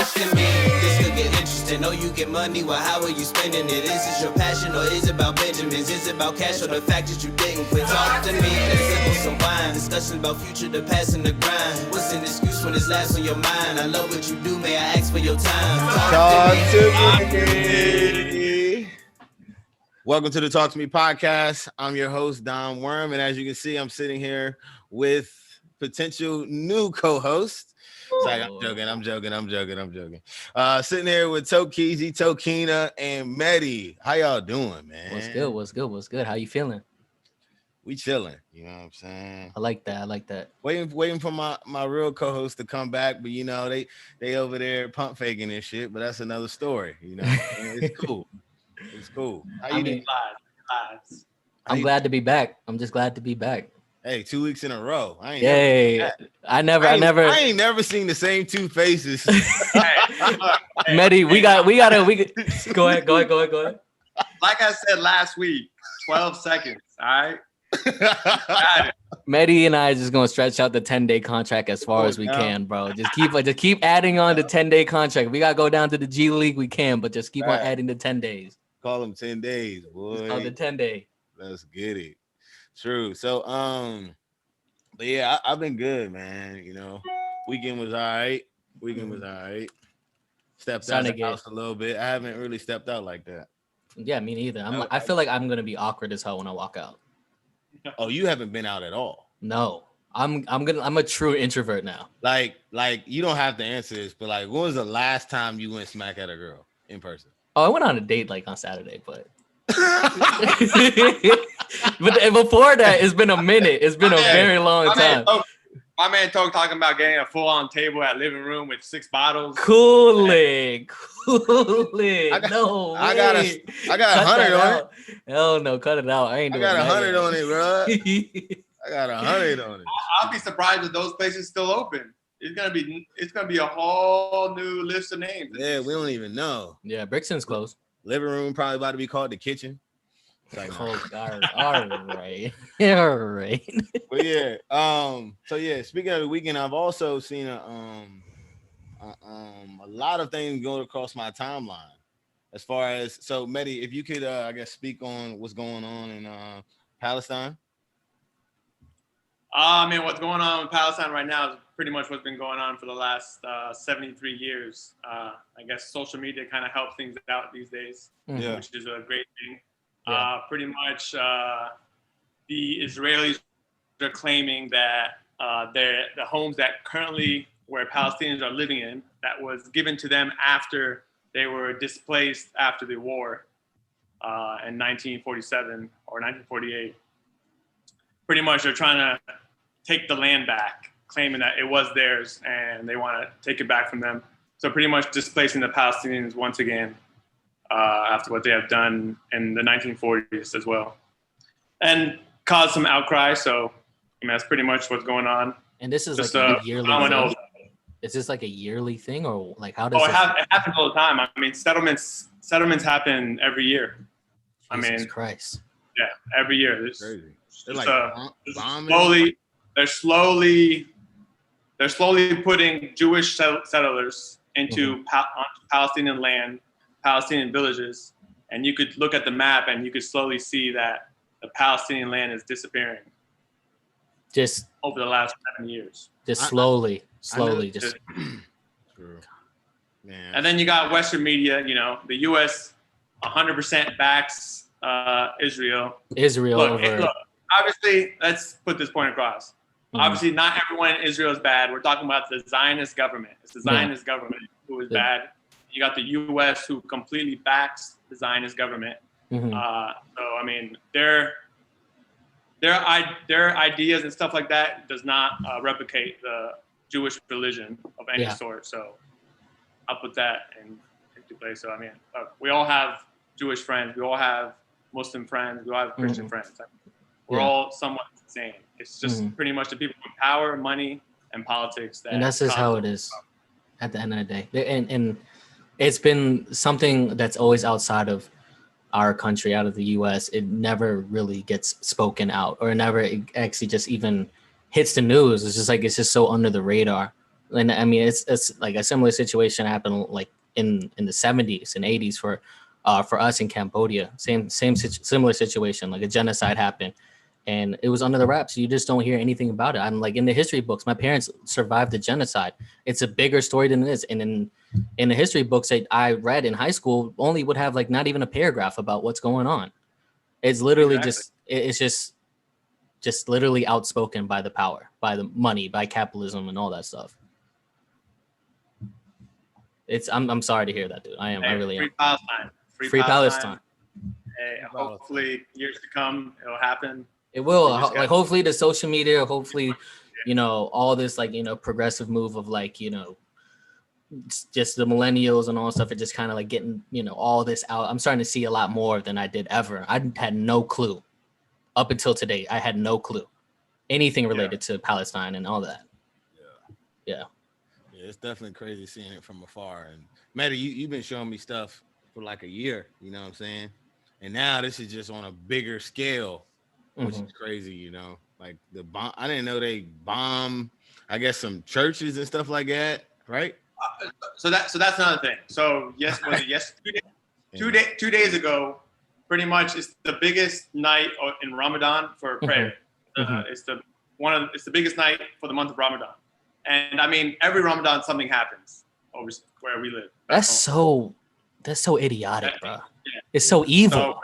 talk to me. This could get interesting. Know you get money, well, how are you spending it? Is this your passion or is it about Benjamins? Is it about cash or the fact that you didn't quit? Talk to me. Let's sip on some wine. Discussion about future, the past, and the grind. What's an excuse when it's last on your mind? I love what you do, may I ask for your time? Talk to me. Welcome to the Talk to Me podcast. I'm your host, Don Worm, and as you can see, I'm sitting here with potential new co-host. Sorry, I'm joking. Sitting here with Tokeezy, Tokina, and Medi. How y'all doing, man? What's good? How you feeling? We chilling. You know what I'm saying? I like that. Waiting for my real co-host to come back, but you know they over there pump faking and shit. But that's another story. You know, it's cool. It's cool. How you doing? I'm glad to be back. I'm just glad to be back. Hey, 2 weeks in a row. I ain't never seen the same two faces. Medi, we gotta go ahead. Like I said last week, 12 seconds. All right. Medi and I are just gonna stretch out the 10-day contract as far as we can, bro. Just keep adding on the 10-day contract. We gotta go down to the G League, we can, but just keep on adding the 10 days. Call them 10 days, boy. On the 10-day. Let's get it. True. So, but yeah, I've been good, man. You know, weekend was all right. Stepped out of the house a little bit. I haven't really stepped out like that. Yeah, me neither. I feel like I'm gonna be awkward as hell when I walk out. Oh, you haven't been out at all? No. I'm a true introvert now. Like you don't have to answer this, but like, when was the last time you went smack at a girl in person? Oh, I went on a date like on Saturday, but but before that, it's been a minute. It's been a very long time. My man talking about getting a full-on table at living room with 6 bottles. Coolin'. I got 100 on it. Hell no, cut it out. I got 100 on it, bro. I got 100 on it. I'll be surprised if those places still open. It's gonna be a whole new list of names. Yeah, we don't even know. Yeah, Brixton's closed. Living room probably about to be called the kitchen. Like, all right. But yeah, so yeah, speaking of the weekend, I've also seen a lot of things going across my timeline. As far as, so Medi, if you could I guess speak on what's going on in Palestine. I mean, what's going on in Palestine right now is pretty much what's been going on for the last 73 years. I guess social media kind of helps things out these days, which is a great thing. Yeah. Pretty much the Israelis are claiming that the homes that currently where Palestinians are living in, that was given to them after they were displaced after the war in 1947 or 1948. Pretty much they're trying to take the land back, claiming that it was theirs and they want to take it back from them. So pretty much displacing the Palestinians once again. After what they have done in the 1940s as well, and caused some outcry. So, I mean, that's pretty much what's going on. And this is just like a yearly thing. Is this like a yearly thing, or like how does it happens all the time? I mean, settlements happen every year. Jesus Christ. Yeah, every year. It's crazy. They're like they're slowly putting Jewish settlers into Palestinian land. Palestinian villages, and you could look at the map and you could slowly see that the Palestinian land is disappearing. Just over the last 7 years. Just slowly. True. Man. And then you got Western media. You know, the U.S. 100% backs Israel. Look, obviously, let's put this point across. Obviously, not everyone in Israel is bad. We're talking about the Zionist government. It's the Zionist government who is bad. You got the U.S. who completely backs the Zionist government. So I mean, their ideas and stuff like that does not replicate the Jewish religion of any sort. So I'll put that into place. So I mean, we all have Jewish friends. We all have Muslim friends. We all have Christian friends. We're all somewhat the same. It's just pretty much the people with power, money, and politics. And that's just how it is at the end of the day. And it's been something that's always outside of our country, out of the U.S. It never really gets spoken out, or never actually just even hits the news. It's just so under the radar. And I mean, it's like a similar situation happened like in the 70s and 80s for us in Cambodia. Similar situation, like a genocide happened, and it was under the wraps. You just don't hear anything about it. I'm like, in the history books, my parents survived the genocide. It's a bigger story than this. And in the history books that I read in high school, only would have like not even a paragraph about what's going on. It's literally it's just literally outspoken by the power, by the money, by capitalism, and all that stuff. I'm sorry to hear that, dude. I really am. Palestine. Free Palestine. Hey, hopefully, years to come, it'll happen. It will. Like, hopefully, the social media, hopefully, all this, like, progressive move of, like, just the millennials and all stuff are just kind of like getting, all this out. I'm starting to see a lot more than I did ever. I had no clue up until today. I had no clue anything related to Palestine and all that. Yeah. It's definitely crazy seeing it from afar. And Maddie, you've been showing me stuff for like a year, you know what I'm saying? And now this is just on a bigger scale, which is crazy, like the bomb. I didn't know they bomb, I guess, some churches and stuff like that, right? So that's another thing. So two days ago, pretty much it's the biggest night in Ramadan for prayer. It's the biggest night for the month of Ramadan. And I mean, every Ramadan something happens over where we live. That's so idiotic, bro. Yeah. It's so evil. So,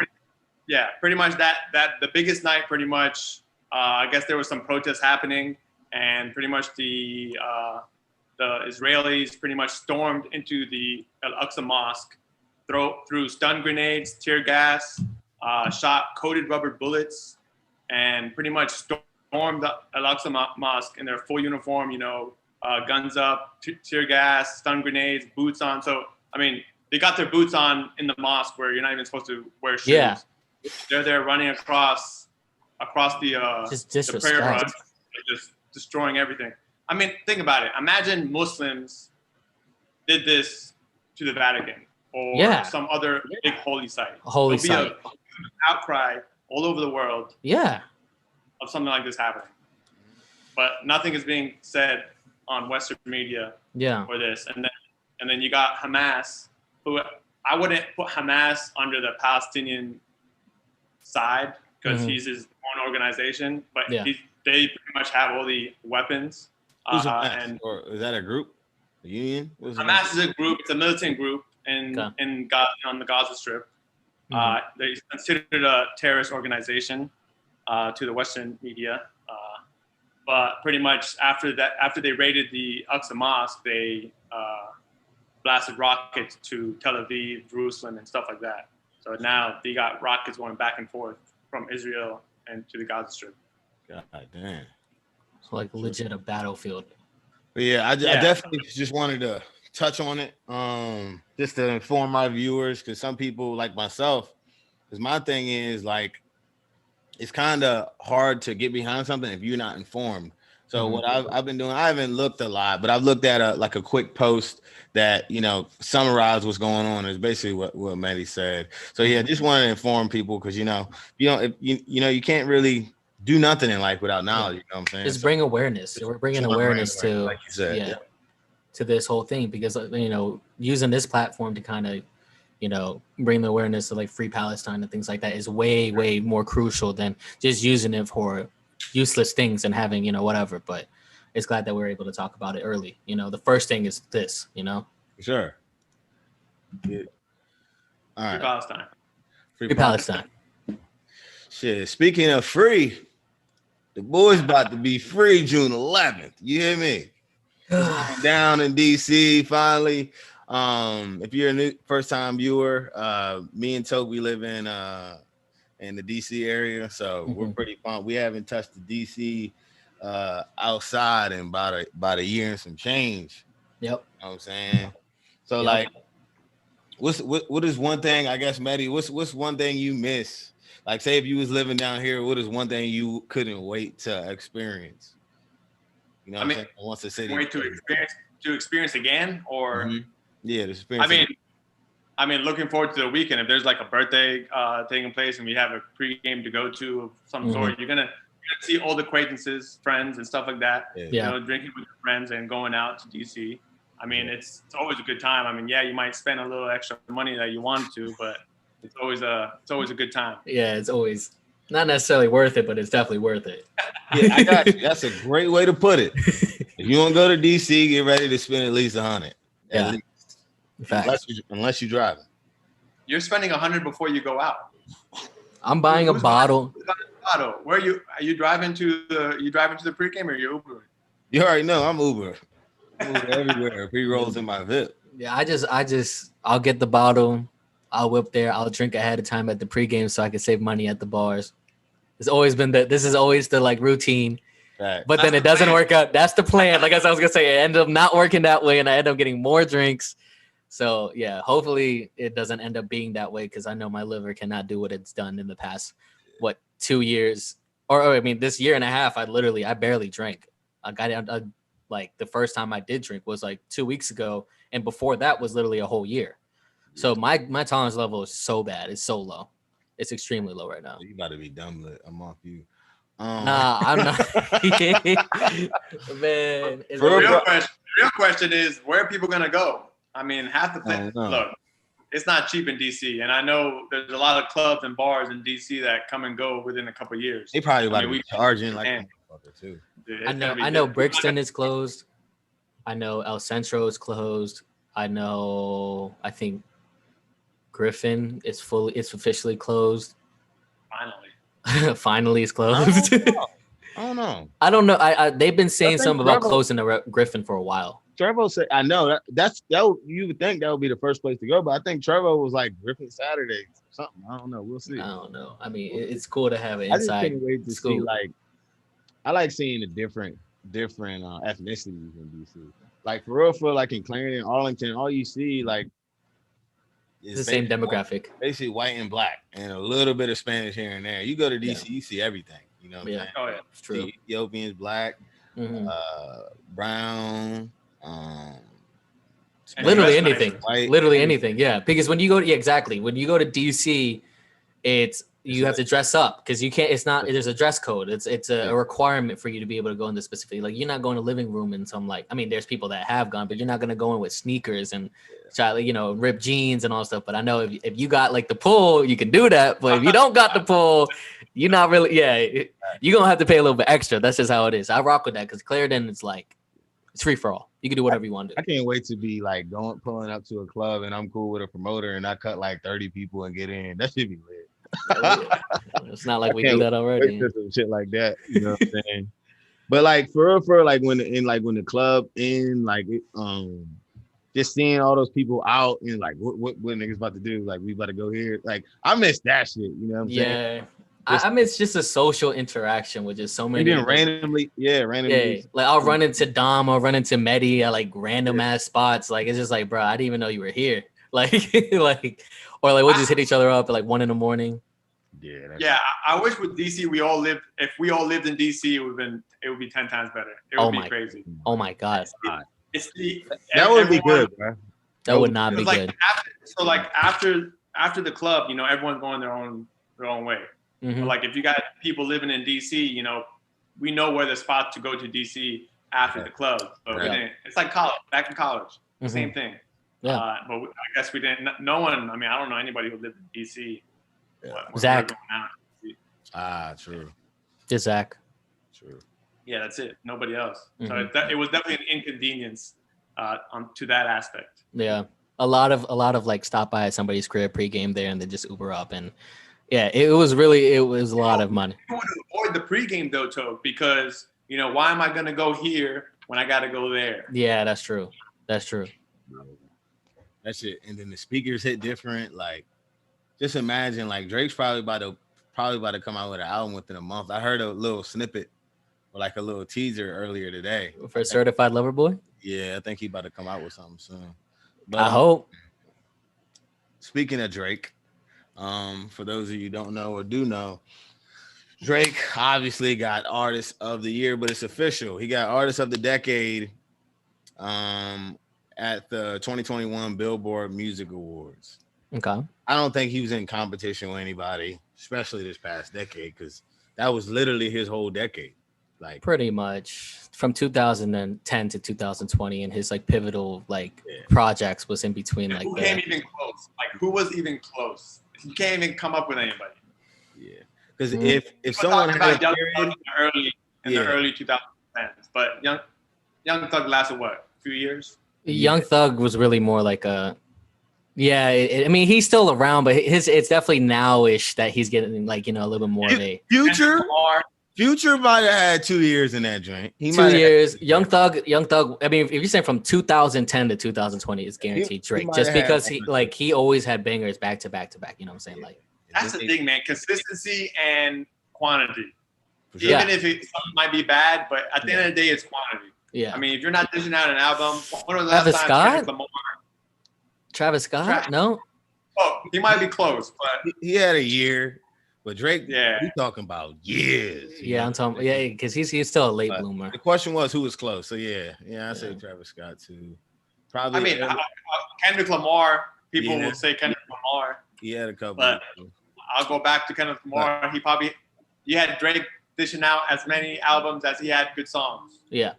pretty much that the biggest night, pretty much. I guess there was some protests happening, and pretty much the Israelis pretty much stormed into the Al-Aqsa Mosque, threw stun grenades, tear gas, shot coated rubber bullets, and pretty much stormed the Al-Aqsa Mosque in their full uniform, guns up, tear gas, stun grenades, boots on. So, I mean, they got their boots on in the mosque where you're not even supposed to wear shoes. Yeah. They're there running across the prayer run, just destroying everything. I mean, think about it. Imagine Muslims did this to the Vatican or some other big holy site. There'll be an outcry all over the world. Yeah. Of something like this happening. But nothing is being said on Western media for this. And then you got Hamas, who I wouldn't put Hamas under the Palestinian side because he's his own organization, but they pretty much have all the weapons. Or is that a group? A union? Hamas is a group. It's a militant group in Gaza, on the Gaza Strip. They're considered a terrorist organization to the Western media. But pretty much after they raided the Al-Aqsa Mosque, they blasted rockets to Tel Aviv, Jerusalem, and stuff like that. So now they got rockets going back and forth from Israel and to the Gaza Strip. God damn. So like legit a battlefield. But I definitely just wanted to touch on it, just to inform my viewers, because some people like myself, because my thing is like, it's kind of hard to get behind something if you're not informed. So what I've been doing, I haven't looked a lot, but I've looked at a quick post that, summarized what's going on. Is basically what Maddie said. So just wanted to inform people, because, you can't really do nothing in life without knowledge. You know what I'm saying? Just bring awareness. We're bringing awareness to, like you said, to this whole thing, because, using this platform to kind of, bring the awareness to like Free Palestine and things like that is way, way more crucial than just using it for useless things and having, whatever. But it's glad that we're able to talk about it early. The first thing is this, Sure. Yeah. All right. Free Palestine. Free Palestine. Shit. Speaking of free, the boys about to be free June 11th. You hear me? Down in DC finally. If you're a first time viewer, me and Toby live in the DC area, so we're pretty fun. We haven't touched the DC outside in about a year and some change. Yep. You know what I'm saying? So like, what is one thing, I guess, Maddie, what's one thing you miss? Like, say if you was living down here, what is one thing you couldn't wait to experience? You know what I'm saying? Once the city wait to experience again, or the experience. I mean, looking forward to the weekend. If there's like a birthday taking place and we have a pregame to go to of some sort, you're gonna see old acquaintances, friends, and stuff like that. Yeah. You know, drinking with your friends and going out to DC. I mean, it's always a good time. I mean, yeah, you might spend a little extra money that you want to, but it's always a good time. Yeah, it's always not necessarily worth it, but it's definitely worth it. Yeah, I got you. That's a great way to put it. If you want to go to DC, get ready to spend at least $100. Yeah. At least. Unless you're driving. You're spending $100 before you go out. I'm buying a bottle. Where are you driving to the pregame or you Ubering? You already know I'm Uber. Uber everywhere. Pre-rolls in my VIP. Yeah, I'll get the bottle. I'll whip there. I'll drink ahead of time at the pregame so I can save money at the bars. It's always been this is always the like routine. Right. But then it doesn't work out. That's the plan. Like as I was gonna say, it ended up not working that way, and I end up getting more drinks. So yeah, hopefully it doesn't end up being that way because I know my liver cannot do what it's done in the past 2 years or I mean this year and a half. I barely drank. I like the first time I did drink was like 2 weeks ago, and before that was literally a whole year. So my tolerance level is so bad. It's so low. It's extremely low right now. You about to be dumb lit. I'm off you. Nah, I'm not. Man, the real question is where are people gonna go? I mean, half the thing. Look, it's not cheap in DC, and I know there's a lot of clubs and bars in DC that come and go within a couple of years. They probably about to be charging like a motherfucker too. I know Brixton is closed. I know El Centro is closed. I think Griffin is officially closed. Finally it's closed. I don't know. They've been saying something about closing the Griffin for a while. Trevo said, I know that you would think that would be the first place to go, but I think Trevo was like Griffin Saturdays or something. I don't know. We'll see. I don't know. I mean, it's cool to have it I inside. just can't wait to see I like seeing the different ethnicities in DC. Like for real, like in Clarendon, Arlington, all you see like it's the same demographic. Basically white and black and a little bit of Spanish here and there. You go to DC, you see everything. You know what I'm saying? Oh yeah, it's true. Ethiopians, black, brown, literally anything. White. Literally anything. Yeah. Because when you go to DC, you have to dress up because you can't. There's a dress code. It's a requirement for you to be able to go in this specifically. Like you're not going to living room and some there's people that have gone, but you're not going to go in with sneakers and ripped jeans and all stuff. But I know if you got like the pull, you can do that. But if you don't got the pull, you're not really. Yeah, you're gonna have to pay a little bit extra. That's just how it is. I rock with that because Clarendon is like it's free for all. You can do whatever you want to do. I can't wait to be like pulling up to a club and I'm cool with a promoter and I cut like 30 people and get in. That should be lit. It's not like we do that already. Some shit like that, you know what I'm saying? But like for real, like when the club just seeing all those people out and like what niggas about to do? Like we about to go here. Like I miss that shit. You know what I'm saying? Yeah. I miss just a social interaction with just so many. And then randomly. Yeah, like I'll run into Dom or run into Medi at like random ass spots. Like it's just like, bro, I didn't even know you were here. Like we'll just hit each other up at like 1 a.m. Yeah, I wish with DC if we all lived in DC, it would be 10 times better. It would be crazy. Oh my god. That would be good, bro. That would not be good. After the club, everyone's going their own way. Mm-hmm. But like if you got people living in DC, we know where the spot to go to DC after the club. But we didn't. It's like college, back in college, same thing. Yeah. But I guess we didn't. No one. I mean, I don't know anybody who lived in DC. Yeah. Zach. True. Just Zach. True. Yeah, that's it. Nobody else. So it was definitely an inconvenience to that aspect. Yeah, a lot of like stop by at somebody's crib pregame there and then just Uber up and yeah, it was a lot of money. You want to avoid the pregame though, Toke, because why am I gonna go here when I gotta go there? Yeah, that's true. That's true. That's it. And then the speakers hit different. Like, just imagine like Drake's probably about to come out with an album within a month. I heard a little snippet or like a little teaser earlier today for Certified Lover Boy. Yeah, I think he about to come out with something soon. But I hope. Speaking of Drake, for those of you who don't know or do know, Drake obviously got Artist of the Year, but it's official. He got Artist of the Decade at the 2021 Billboard Music Awards. Okay. I don't think he was in competition with anybody, especially this past decade, because that was literally his whole decade. Like pretty much from 2010 to 2020, and his like pivotal projects was in between. Who came even close? Like who was even close? He can't even come up with anybody. Yeah, because if someone had a period in the early 2010s, but Young Thug lasted what, a few years? Young Thug was really more like a. Yeah, I mean he's still around, but it's definitely now-ish that he's getting like a little bit more of a Future might have had 2 years in that joint. 2 years. Young Thug. I mean, if you're saying from 2010 to 2020, it's guaranteed Drake, just because he always had bangers back to back to back. You know what I'm saying? Like that's the thing, man. Consistency and quantity. Sure. Even if something might be bad, but at the end of the day, it's quantity. Yeah. I mean, if you're not dishing out an album, what was the Travis last time Scott? Travis Scott? No. Oh, he might be close, but he had a year. But Drake, yeah, we talking about years. Yeah, I'm talking. Yeah, because he's still a late bloomer. The question was who was close. So yeah, I say Travis Scott too. Probably. I mean, Kendrick Lamar. People will say Kendrick Lamar. He had a couple. But I'll go back to Kendrick Lamar. He had Drake dishing out as many albums as he had good songs. Yeah,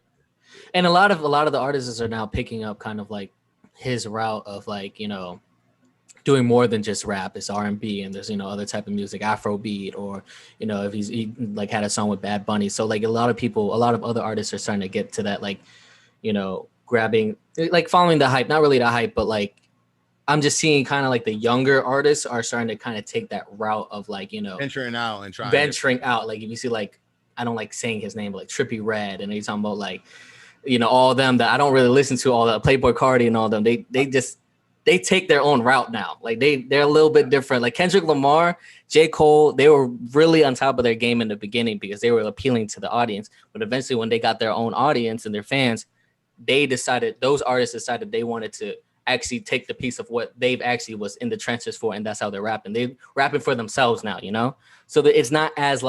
and a lot of the artists are now picking up kind of like his route of doing more than just rap. It's R&B and there's other type of music, Afrobeat, or if he like had a song with Bad Bunny. So like a lot of other artists are starting to get to that grabbing, like following the hype, not really the hype, but like I'm just seeing kind of like the younger artists are starting to kind of take that route of venturing out and trying Like if you see I don't like saying his name, but like Trippie Redd, and he's talking about all of them that I don't really listen to, all the Playboy Cardi and all them. They take their own route now. Like they're a little bit different. Like Kendrick Lamar, J. Cole, they were really on top of their game in the beginning because they were appealing to the audience. But eventually when they got their own audience and their fans, those artists decided they wanted to actually take the piece of what they've actually was in the trenches for. And that's how they're rapping. They're rapping for themselves now, So that it's not as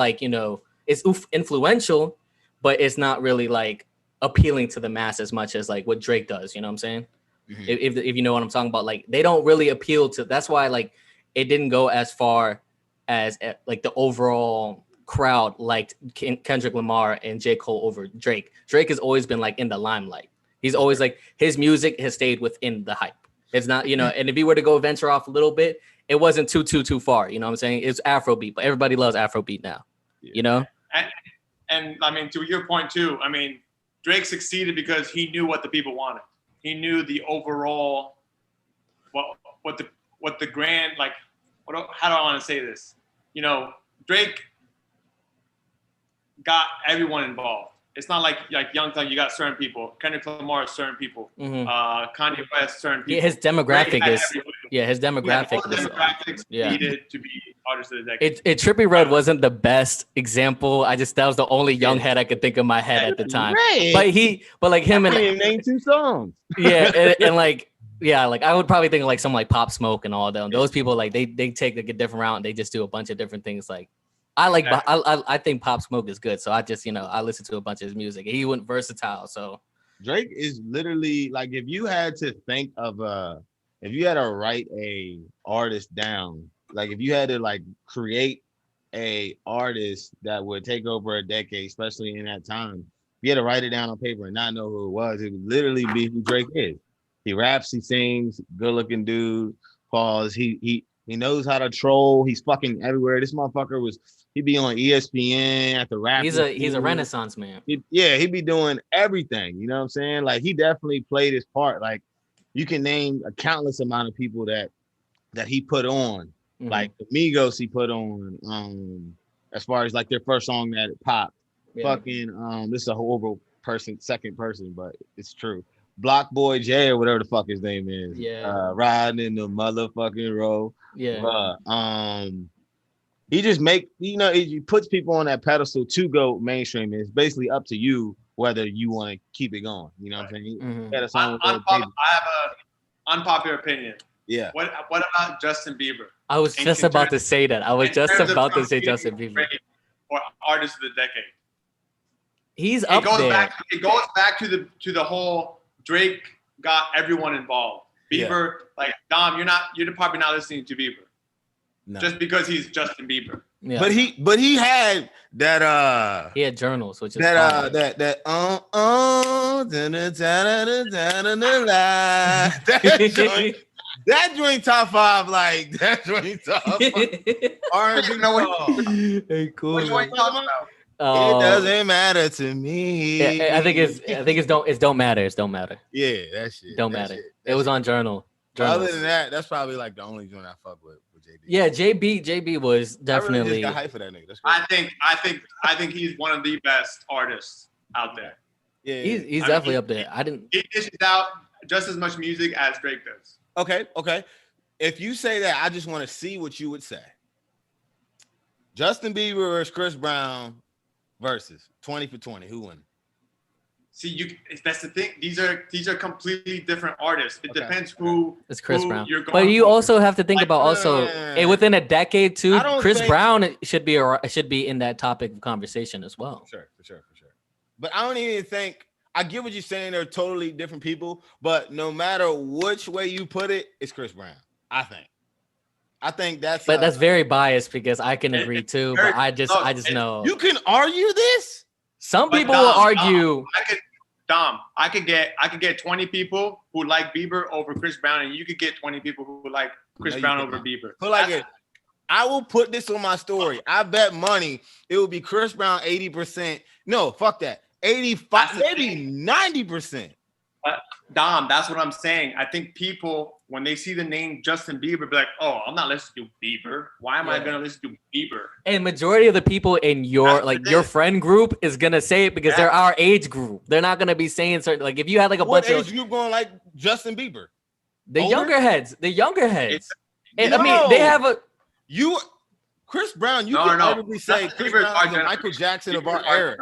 it's influential, but it's not really like appealing to the mass as much as like what Drake does. You know what I'm saying? Mm-hmm. If you know what I'm talking about, like they don't really appeal to. That's why like it didn't go as far as like the overall crowd liked Kendrick Lamar and J. Cole over Drake. Drake has always been like in the limelight. He's always like his music has stayed within the hype. It's not and if he were to go venture off a little bit, it wasn't too far. You know what I'm saying? It's Afrobeat, but everybody loves Afrobeat now. Yeah. And I mean, to your point too. I mean, Drake succeeded because he knew what the people wanted. He knew the overall, what the grand, like, how do I want to say this? Drake got everyone involved. It's not like Young Thug, you got certain people. Kendrick Lamar, certain people. Mm-hmm. Kanye West, certain people. Yeah, his demographic is needed to be artists of the decade. Trippie Redd wasn't the best example. That was the only young head I could think of in my head at the time. Right. But like him and name 2 songs. Yeah, and like I would probably think of like some like Pop Smoke and all of them. Those people like they take like a different route and they just do a bunch of different things. Like I think Pop Smoke is good, so I just I listen to a bunch of his music. He went versatile. So Drake is literally like if you had to think of if you had to write a artist down, like if you had to like create a artist that would take over a decade, especially in that time, if you had to write it down on paper and not know who it would literally be who Drake is. He raps, he sings, good looking dude. Pause. He knows how to troll. He's fucking everywhere. This motherfucker he'd be on ESPN at the rap. He's a renaissance man. He'd be doing everything. You know what I'm saying? Like he definitely played his part. Like you can name a countless amount of people that he put on. Mm-hmm. Like the Migos he put on. As far as like their first song that popped. Yeah. Fucking this is a horrible second person, but it's true. Block Boy J or whatever the fuck his name is. Yeah. Riding in the motherfucking road. Yeah. He just he puts people on that pedestal to go mainstream. It's basically up to you whether you want to keep it going. You know what I'm saying? Mm-hmm. I have an unpopular opinion. Yeah. What about Justin Bieber? I was just about to say that. I was just about to say Justin Bieber. Or artist of the decade. He's up there. It goes back to the whole Drake got everyone involved. Bieber, like Dom, you're probably not listening to Bieber. No. Just because he's Justin Bieber. Yeah. But he had that he had journals, which is that that joint top 5, like that joint top 5. R&B. Hey, cool. Which one you talking about? It doesn't matter to me. Yeah, I think it's don't matter. It's don't matter. Yeah, that shit. Don't matter. It was on Journals. Other than that, that's probably like the only joint I fuck with JB. Yeah, JB was definitely. I really just got hype for that nigga. That's crazy. I think he's one of the best artists out there. Yeah, he's definitely up there. He dishes out just as much music as Drake does. Okay. If you say that, I just want to see what you would say. Justin Bieber versus Chris Brown versus 20 for 20. Who won? See, that's the thing. These are completely different artists. It depends who. It's Chris Brown. But you also have to think about within a decade too. Chris Brown should be in that topic of conversation as well. For sure. But I don't even think. I get what you're saying. They're totally different people. But no matter which way you put it, it's Chris Brown. I think that's. But that's very biased because I can agree too. But I just know you can argue this. Some people will argue. I could get 20 people who like Bieber over Chris Brown, and you could get 20 people who like Chris Brown over Bieber. I will put this on my story. I bet money it will be Chris Brown 80%. No, fuck that. 85, maybe 90%. Dom, that's what I'm saying. I think people, when they see the name Justin Bieber, be like, "Oh, I'm not listening to Bieber. Why am I gonna listen to Bieber?" And majority of the people in your your friend group is gonna say it because they're our age group. They're not gonna be saying certain like if you had like a bunch of age group going like Justin Bieber, younger heads. I mean, they have Chris Brown. You can arguably say Chris Brown is the Michael Jackson of our era.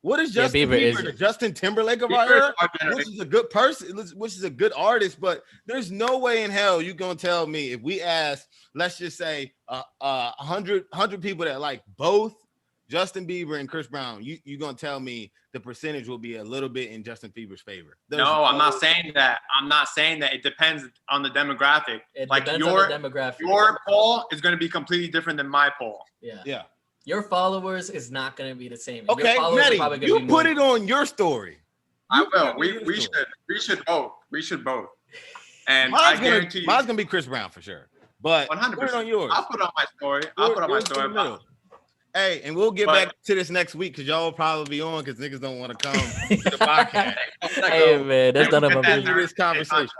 What is Justin Bieber? The Justin Timberlake of our era? Which is a good person, which is a good artist, but there's no way in hell you're gonna tell me if we ask, let's just say 100 people that like both Justin Bieber and Chris Brown, you're gonna tell me the percentage will be a little bit in Justin Bieber's favor. I'm not saying that. I'm not saying that. It depends on the demographic. Your poll is gonna be completely different than my poll. Yeah. Your followers is not going to be the same. Okay, Nettie, you put it on your story. I will. We should both. We should both. And mine's gonna be Chris Brown for sure. But 100%. Put it on yours. I'll put it on my story. Hey, and we'll get back to this next week because y'all will probably be on because niggas don't want to come to the podcast. Hey man, that's none of my business. This conversation.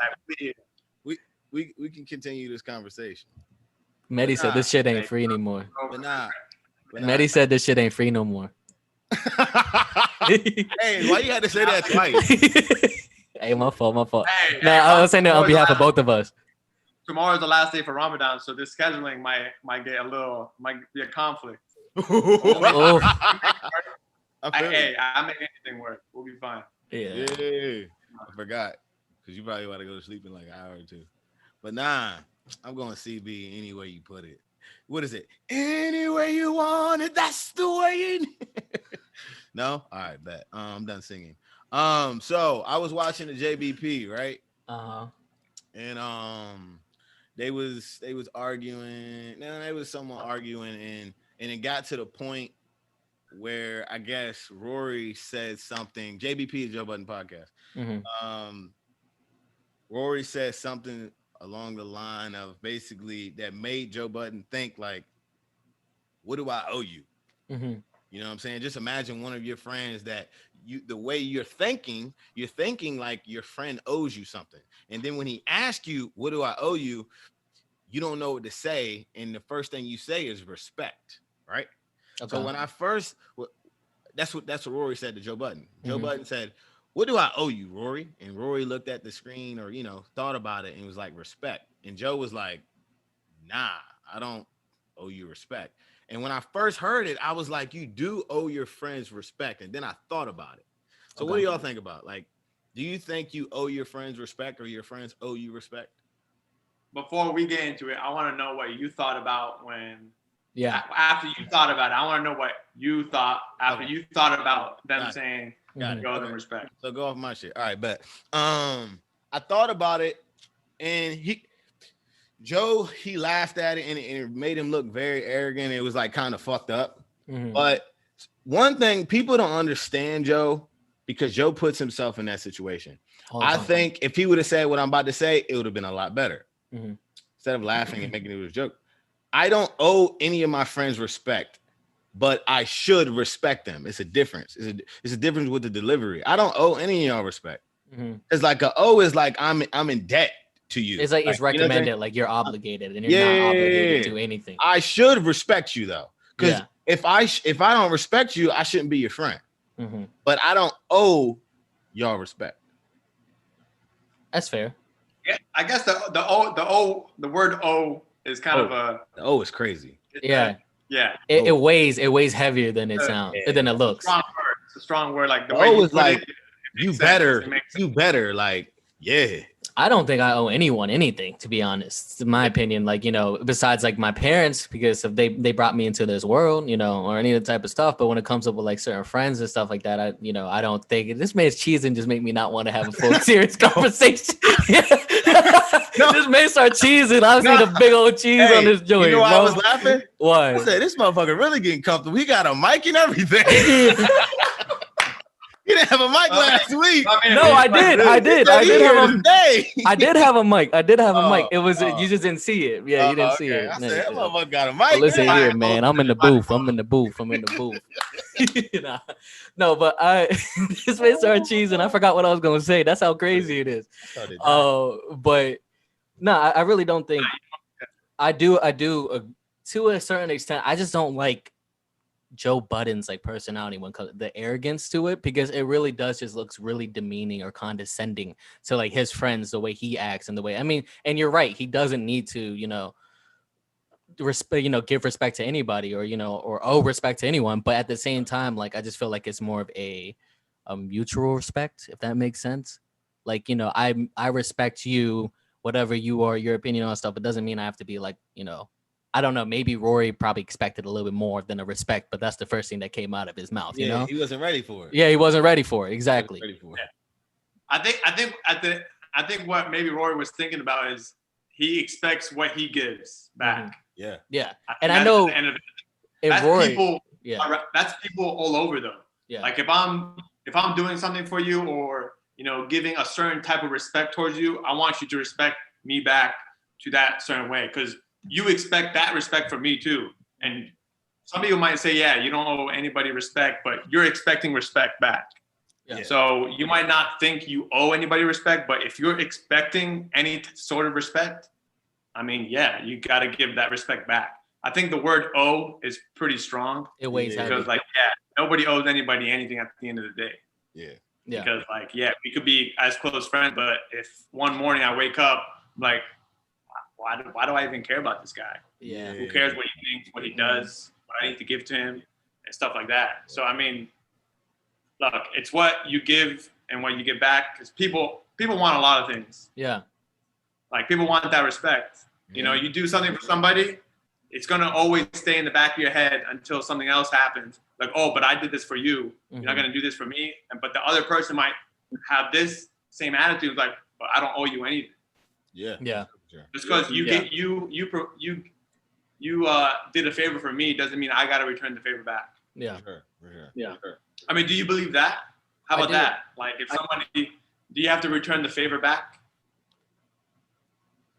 We can continue this conversation. Mehdi said this shit ain't free anymore. But nah. Mehdi said this shit ain't free no more. Hey, why you had to say that twice? Hey, my fault. Hey, I was saying that on behalf of both of us. Tomorrow's the last day for Ramadan, so this scheduling might be a conflict. Oh. I make anything work. We'll be fine. Yeah. I forgot because you probably want to go to sleep in like an hour or two. But nah, I'm going CB any way you put it. What is it? Any way you want it, that's the way it. No? All right, bet. I'm done singing. So I was watching the JBP, right? And they was arguing. No, they was someone arguing, and it got to the point where I guess Rory said something. JBP is Joe Budden podcast. Mm-hmm. Rory said something along the line of basically that made Joe Budden think like, what do I owe you? Mm-hmm. You know what I'm saying? Just imagine one of your friends that the way you're thinking like your friend owes you something. And then when he asks you, what do I owe you? You don't know what to say. And the first thing you say is respect, right? Okay. So when I first, that's what Rory said to Joe Budden. Mm-hmm. Joe Budden said, what do I owe you, Rory? And Rory looked at the screen or, thought about it and was like, respect. And Joe was like, nah, I don't owe you respect. And when I first heard it, I was like, you do owe your friends respect. And then I thought about it. So What do y'all think about? Like, do you think you owe your friends respect or your friends owe you respect? Before we get into it, I want to know what you thought about after you thought about it. I want to know what you thought after you thought about them saying, go them respect. So go off my shit. All right, bet. I thought about it, and Joe, he laughed at it and it made him look very arrogant. It was like kind of fucked up. Mm-hmm. But one thing people don't understand, Joe, because Joe puts himself in that situation. I think if he would have said what I'm about to say, it would have been a lot better. Mm-hmm. Instead of laughing and making it a joke. I don't owe any of my friends respect, but I should respect them. It's a difference. It's a difference with the delivery. I don't owe any of y'all respect. Mm-hmm. It's like a O is like I'm in debt to you. It's like it's recommended, like you're obligated and you're not obligated to do anything. I should respect you though, because if I don't respect you, I shouldn't be your friend. Mm-hmm. But I don't owe y'all respect. That's fair. Yeah, I guess the word O is kind of a. The O is crazy. Yeah. Yeah. It weighs heavier than it sounds, than it looks. It's a strong word. Like the O way is like you better like yeah. I don't think I owe anyone anything, to be honest. In my opinion, like, you know, besides like my parents, because if they brought me into this world, you know, or any of the type of stuff. But when it comes up with like certain friends and stuff like that, I don't think this man's cheesing just make me not want to have a full serious conversation. This man start cheesing. I see the big old cheese on this joint. You know why I was laughing? Why? I said this motherfucker really getting comfortable. He got a mic and everything. You didn't have a mic last week. No, I did. I did have a mic. It was you just didn't see it. Yeah, you didn't see it. I said, that motherfucker got a mic. Well, listen here, man. I'm in the booth. No, but this man started cheesing. I forgot what I was gonna say. That's how crazy it is. But no, I really don't think. I do to a certain extent. I just don't like Joe Budden's like personality when the arrogance to it, because it really does just looks really demeaning or condescending to like his friends, the way he acts and the way, I mean, and you're right, he doesn't need to, you know, give respect to anybody or, you know, or owe respect to anyone. But at the same time, like, I just feel like it's more of a mutual respect, if that makes sense. Like, you know, I respect you, whatever you are, your opinion on stuff. It doesn't mean I have to be like, you know, I don't know. Maybe Rory probably expected a little bit more than a respect, but that's the first thing that came out of his mouth. You know, he wasn't ready for it. Yeah, he wasn't ready for it. Exactly. I think what maybe Rory was thinking about is he expects what he gives back. Yeah. And I know that's Rory, people. Yeah, that's people all over them. Yeah. Like if I'm doing something for you, or you know, giving a certain type of respect towards you, I want you to respect me back to that certain way, because you expect that respect from me too. And some people might say, yeah, you don't owe anybody respect, but you're expecting respect back. Yeah. So you might not think you owe anybody respect, but if you're expecting any sort of respect, I mean, yeah, you got to give that respect back. I think the word owe is pretty strong. It weighs heavy. Because like, yeah, nobody owes anybody anything at the end of the day. Yeah. Because like, yeah, we could be as close friends, but if one morning I wake up, like, why do I even care about this guy? Yeah. Who cares what he thinks, what he does, what I need to give to him, and stuff like that. So I mean, look, it's what you give and what you get back. Because people want a lot of things. Yeah. Like people want that respect. You know, you do something for somebody, it's gonna always stay in the back of your head until something else happens. Like, oh, but I did this for you. You're not gonna do this for me. But the other person might have this same attitude, like, but I don't owe you anything. Yeah. Just because you did a favor for me doesn't mean I got to return the favor back. Yeah. For sure. Yeah. I mean, do you believe that? How about that? Like, if somebody, do you have to return the favor back?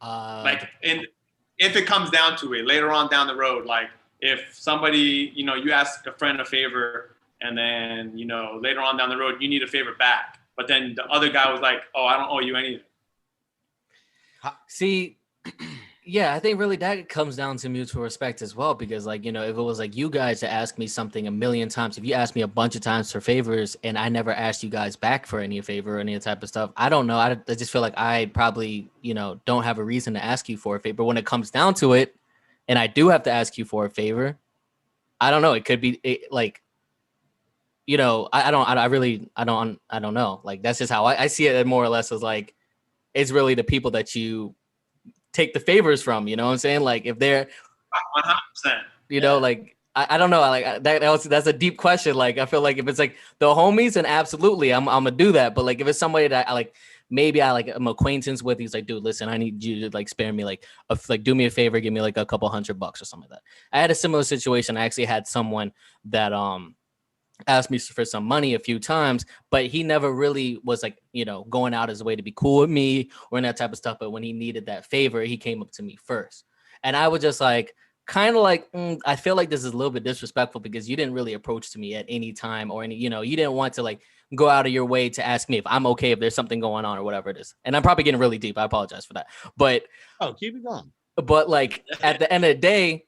Like, if it comes down to it later on down the road, like if somebody, you know, you ask a friend a favor and then, you know, later on down the road, you need a favor back. But then the other guy was like, oh, I don't owe you anything. See, yeah, I think really that comes down to mutual respect as well, because like, you know, if it was like you guys to ask me something a million times, if you asked me a bunch of times for favors and I never asked you guys back for any favor or any type of stuff, I don't know. I just feel like I probably, you know, don't have a reason to ask you for a favor. But when it comes down to it and I do have to ask you for a favor, I don't know. It could be like, you know, I don't know. Like, that's just how I see it more or less as like, it's really the people that you take the favors from, you know what I'm saying? Like if they're 100%, you know, like, I don't know. Like that's a deep question. Like, I feel like if it's like the homies, then absolutely I'm gonna do that. But like, if it's somebody that I like, maybe I like I'm acquaintance with. He's like, dude, listen, I need you to like spare me like do me a favor, give me like a couple $100 or something like that. I had a similar situation. I actually had someone that asked me for some money a few times, but he never really was like, going out his way to be cool with me or in that type of stuff. But when he needed that favor, he came up to me first. And I was just like, kind of like, I feel like this is a little bit disrespectful because you didn't really approach to me at any time or any, you didn't want to like go out of your way to ask me if I'm okay, if there's something going on or whatever it is. And I'm probably getting really deep. I apologize for that. But keep it going. But like at the end of the day,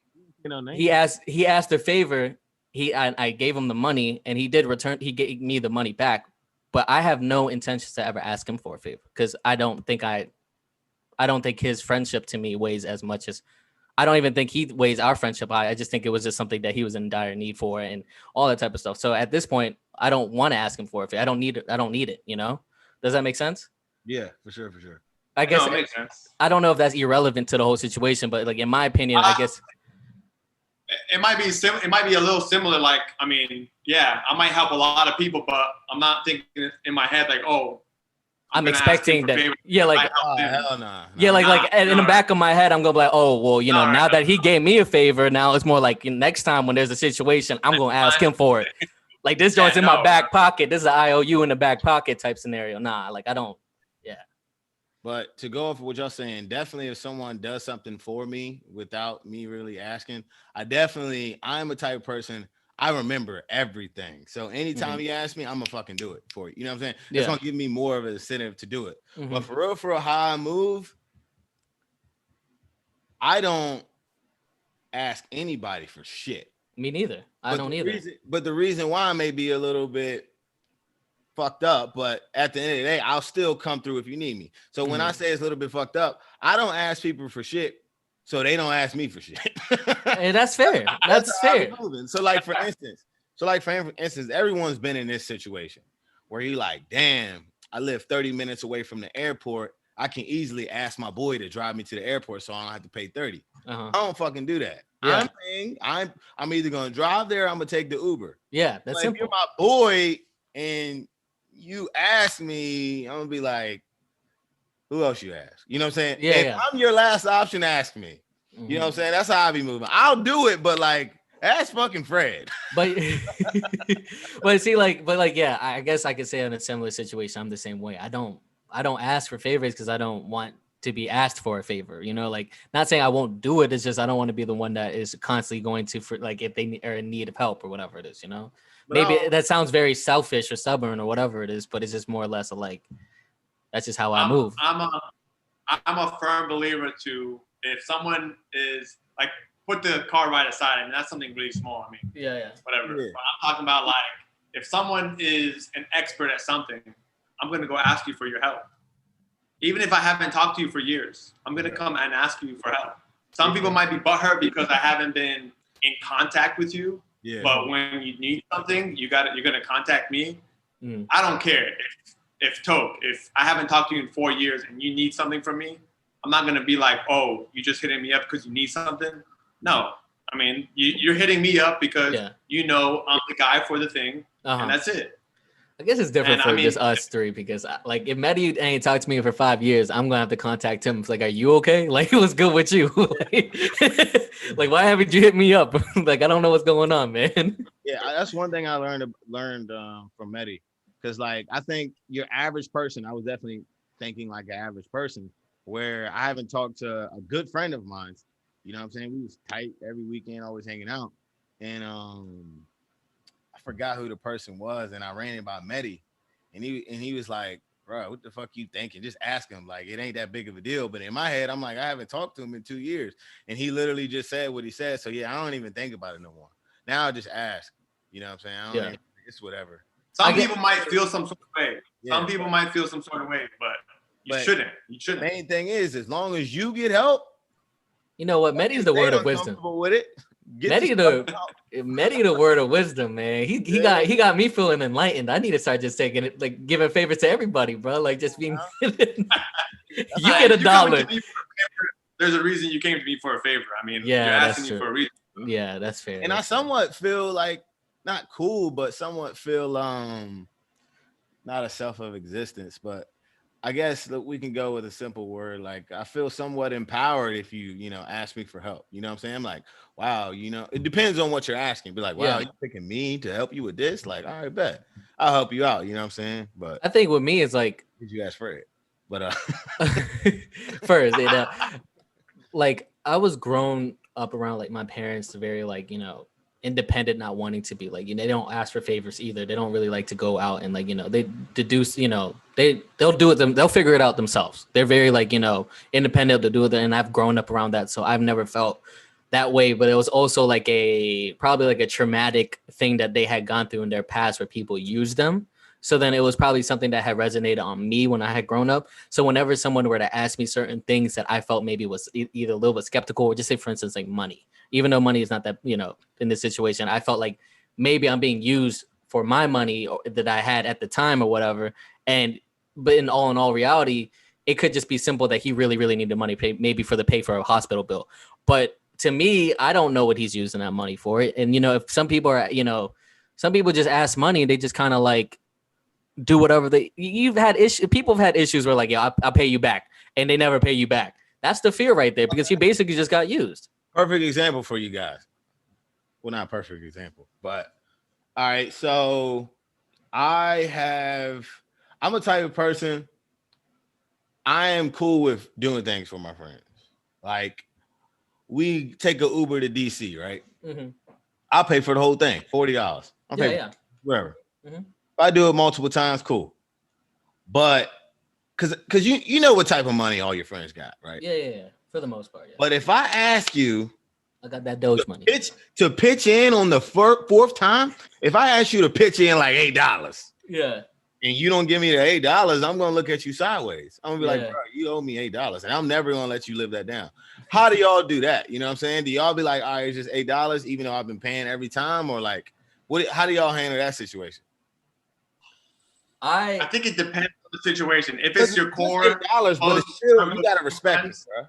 he asked a favor. I gave him the money and he gave me the money back, but I have no intentions to ever ask him for a favor because I don't think his friendship to me weighs as much as, I don't even think he weighs our friendship high. I just think it was just something that he was in dire need for and all that type of stuff. So at this point, I don't want to ask him for a favor. I don't need it. Does that make sense? Yeah, for sure. I guess it makes sense. I don't know if that's irrelevant to the whole situation, but like in my opinion, I guess it might be it might be a little similar. Like, I mean, yeah, I might help a lot of people, but I'm not thinking in my head like, oh, I'm expecting that. Favor. Yeah, like hell nah. Yeah, like in the back of my head, I'm gonna be like, oh, well, now that he gave me a favor, now it's more like next time when there's a situation, I'm gonna ask him for it. Like this joint's in my back pocket. This is an IOU in the back pocket type scenario. Nah, like I don't. Yeah. But to go off of what y'all saying, definitely if someone does something for me without me really asking, I'm a type of person, I remember everything. So anytime you ask me, I'm gonna fucking do it for you. You know what I'm saying? It's gonna give me more of an incentive to do it. But for real, how I move, I don't ask anybody for shit. Me neither. I don't either. But the reason why I may be a little bit fucked up, but at the end of the day, I'll still come through if you need me. So when I say it's a little bit fucked up, I don't ask people for shit, so they don't ask me for shit. Hey, that's fair. That's fair. So like for instance, everyone's been in this situation where you like, damn, I live 30 minutes away from the airport. I can easily ask my boy to drive me to the airport so I don't have to pay 30. I don't fucking do that. Yeah. I'm either gonna drive there or I'm gonna take the Uber. Yeah, that's simple. If you're my boy and you ask me, I'm gonna be like, who else you ask? You know what I'm saying? Yeah, I'm your last option, ask me. You know what I'm saying? That's how I be moving. I'll do it, but like, ask fucking Fred. But yeah, I guess I could say in a similar situation, I'm the same way. I don't ask for favors because I don't want to be asked for a favor. Like not saying I won't do it. It's just I don't want to be the one that is constantly going to for like if they are in need of help or whatever it is. Maybe that sounds very selfish or stubborn or whatever it is, but it's just more or less like that's just how I move. I'm a firm believer to if someone is like put the car right aside. I mean that's something really small. I mean whatever. Yeah. But I'm talking about like if someone is an expert at something, I'm gonna go ask you for your help. Even if I haven't talked to you for years, I'm gonna come and ask you for help. Some people might be butthurt because I haven't been in contact with you. Yeah. But when you need something, you're gonna contact me. I don't care if I haven't talked to you in 4 years and you need something from me. I'm not gonna be like, oh, you just hitting me up because you need something. No, I mean you're hitting me up because I'm the guy for the thing, and that's it. I guess it's different for just us three because like if Mehdi ain't talked to me for 5 years, I'm gonna have to contact him. It's like, are you okay? Like, what's good with you? like, why haven't you hit me up? Like, I don't know what's going on, man. Yeah, that's one thing I learned from Mehdi, because like I think your average person, I was definitely thinking like an average person, where I haven't talked to a good friend of mine. You know what I'm saying? We was tight every weekend, always hanging out, and I forgot who the person was, and I ran it by Mehdi, and he was like, bro, what the fuck you thinking? Just ask him. Like, it ain't that big of a deal. But in my head, I'm like, I haven't talked to him in 2 years. And he literally just said what he said. So yeah, I don't even think about it no more. Now I just ask. You know what I'm saying? I don't even, it's whatever. Some people might feel some sort of way. Yeah. Some people might feel some sort of way, but you shouldn't. You shouldn't. The main thing is, as long as you get help. You know what? Medi's the word of wisdom. With it. Mehdi the word of wisdom, man. He got me feeling enlightened. I need to start just taking it, like giving favors to everybody, bro. Like just being you get $1. There's a reason you came to me for a favor. I mean, you're asking me for a reason. Yeah, that's fair. And I somewhat feel like not cool, but somewhat feel not a self of existence, but I guess that we can go with a simple word. Like, I feel somewhat empowered if you ask me for help. You know what I'm saying? I'm like, wow, it depends on what you're asking. Be like, wow, Yeah. you picking me to help you with this? Like, all right, bet. I'll help you out. You know what I'm saying? But I think with me, it's like, did you ask for it? But first, like I was grown up around like my parents, very like, independent, not wanting to be like, they don't ask for favors either. They don't really like to go out and like, they deduce, they'll do it they'll figure it out themselves. They're very like, independent to do it. And I've grown up around that. So I've never felt that way, but it was also like probably like a traumatic thing that they had gone through in their past where people used them. So then it was probably something that had resonated on me when I had grown up. So whenever someone were to ask me certain things that I felt maybe was either a little bit skeptical, or just say, for instance, like money, even though money is not that, in this situation, I felt like maybe I'm being used for my money that I had at the time or whatever. But in all reality, it could just be simple that he really, really needed money, maybe for a hospital bill. But to me, I don't know what he's using that money for. And, if some people just ask money and they just kind of like, do whatever people have had issues where like, yeah, I'll pay you back, and they never pay you back. That's the fear right there, because you basically just got used. Perfect example for you guys. Well, not perfect example, but all right. So I'm a type of person. I am cool with doing things for my friends. Like, we take an Uber to DC, right? Mm-hmm. I'll pay for the whole thing, $40. I'll pay whatever. Mm-hmm. If I do it multiple times, cool. But because you know what type of money all your friends got, right? Yeah. For the most part, yeah. But if I ask you, I got that Doge money to pitch in on the fourth time, if I ask you to pitch in like $8, yeah, and you don't give me the $8, I'm gonna look at you sideways. I'm gonna be like, bro, you owe me $8, and I'm never gonna let you live that down. How do y'all do that? You know what I'm saying? Do y'all be like, all right, it's just $8, even though I've been paying every time, or like, how do y'all handle that situation? I think it depends on the situation. If it's your core $8, but it's still, you gotta respect it, bro.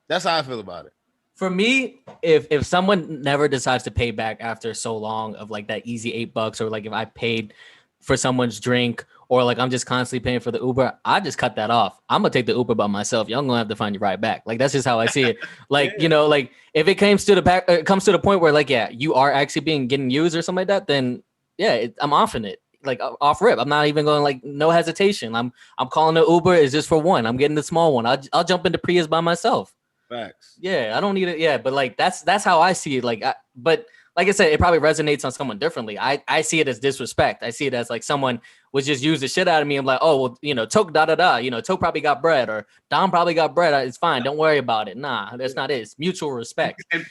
That's how I feel about it. For me, if someone never decides to pay back after so long of like that easy $8, or like if I paid for someone's drink, or like I'm just constantly paying for the Uber, I just cut that off. I'm gonna take the Uber by myself. Y'all gonna have to find your ride back. Like, that's just how I see it. Like, like if it comes to the point where like, yeah, you are actually getting used or something like that, then yeah, I'm offing it. Like, off rip. I'm not even going, like, no hesitation. I'm calling the Uber. It's just for one. I'm getting the small one. I'll jump into Prius by myself. Facts. Yeah, I don't need it. Yeah, but like that's how I see it. Like, but like I said, it probably resonates on someone differently. I see it as disrespect. I see it as like someone was just use the shit out of me. I'm like, oh well, Toke Toke probably got bread, or Dom probably got bread. It's fine. Don't worry about it. Nah, that's not it. It's mutual respect. And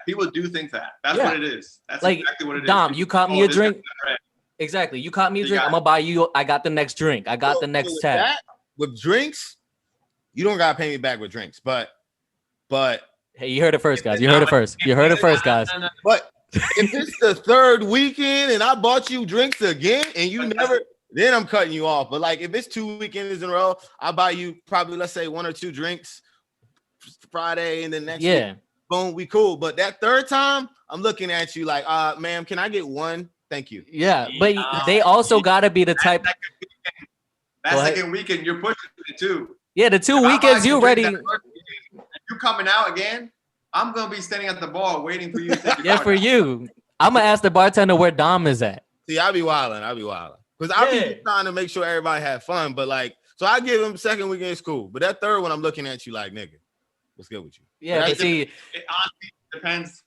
people do think that. That's what it is. That's like, exactly what it is. Dom, you caught me a drink. Exactly. You caught me a drink. I'm gonna buy you. I got the next drink. I got the next tab. With drinks, you don't gotta pay me back with drinks, but hey, you heard it first, guys. You heard it first. You heard it first, guys. But if it's the third weekend and I bought you drinks again and you never, then I'm cutting you off. But like, if it's 2 weekends in a row, I'll buy you probably, let's say, 1 or 2 drinks Friday, and then next week, boom, we cool. But that third time, I'm looking at you like, ma'am, can I get one? Thank you. Yeah, but they also gotta be the type. That second weekend, you're pushing it too. Yeah, the 2 weekends you ready. You coming out again? I'm gonna be standing at the bar waiting for you. For you. I'm gonna ask the bartender where Dom is at. See, I'll be wilding. Because I'll be trying to make sure everybody have fun. But like, so I give him second weekend is cool. But that third one, I'm looking at you like, nigga, what's good with you? Yeah, but see, it honestly depends.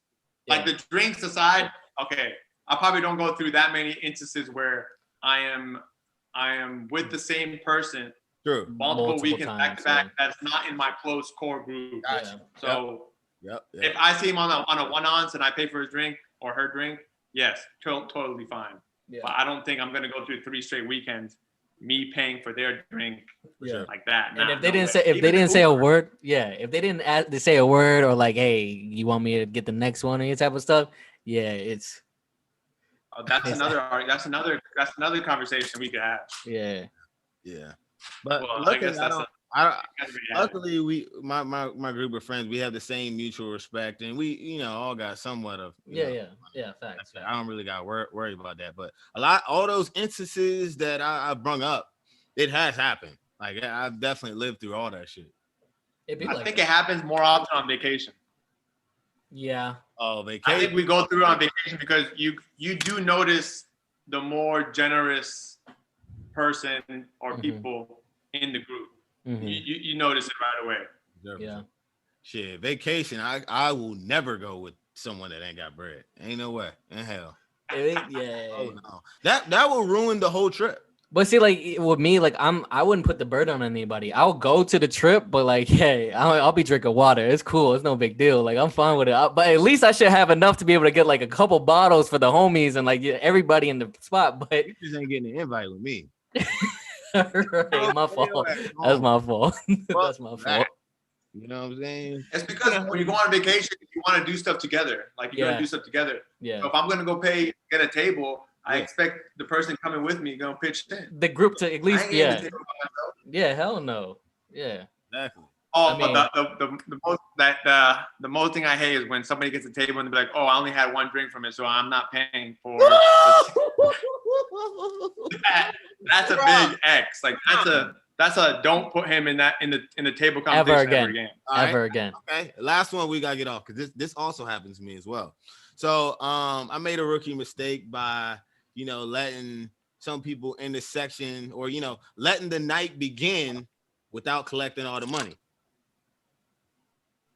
Like, the drinks aside, okay, I probably don't go through that many instances where I am with the same person. True. Multiple weekends back to back. That's not in my close core group. Gotcha. So yep. If I see him on a one-ons and I pay for his drink or her drink, yes, totally fine. Yeah. But I don't think I'm gonna go through 3 straight weekends me paying for their drink like that. And if they didn't say a word, if they didn't say a word, or like, hey, you want me to get the next one, or any type of stuff, it's. That's another conversation we could have. Yeah. But luckily, my group of friends, we have the same mutual respect, and we all got somewhat of facts. I don't really got worry about that, but all those instances that I brung up, it has happened. Like I've definitely lived through all that shit. I think it happens more often on vacation. Yeah. Oh, vacation. I think we go through it on vacation because you do notice the more generous person or people in the group. You notice it right away. Yeah. Shit, vacation. I will never go with someone that ain't got bread. Ain't no way in hell. Yeah. Oh no, that will ruin the whole trip. But see, like with me, like I wouldn't put the burden on anybody. I'll go to the trip, but like, hey, I'll be drinking water. It's cool. It's no big deal. Like I'm fine with it. But at least I should have enough to be able to get like a couple bottles for the homies and like everybody in the spot. But you just ain't getting an invite with me. Right, my fault. That's my fault. That's my fault. You know what I'm saying? It's because when you go on vacation, you want to do stuff together. Like you're gonna do stuff together. Yeah. So if I'm gonna go get a table, I expect the person coming with me gonna pitch in. The group to at least Yeah, hell no. Yeah. Exactly. Oh, but the most thing I hate is when somebody gets a table and they be like, "Oh, I only had one drink from it, so I'm not paying for." That's a big X. Like that's a don't put him in the table conversation ever again. Okay, last one we gotta get off because this also happens to me as well. So I made a rookie mistake by letting some people in the section or letting the night begin without collecting all the money.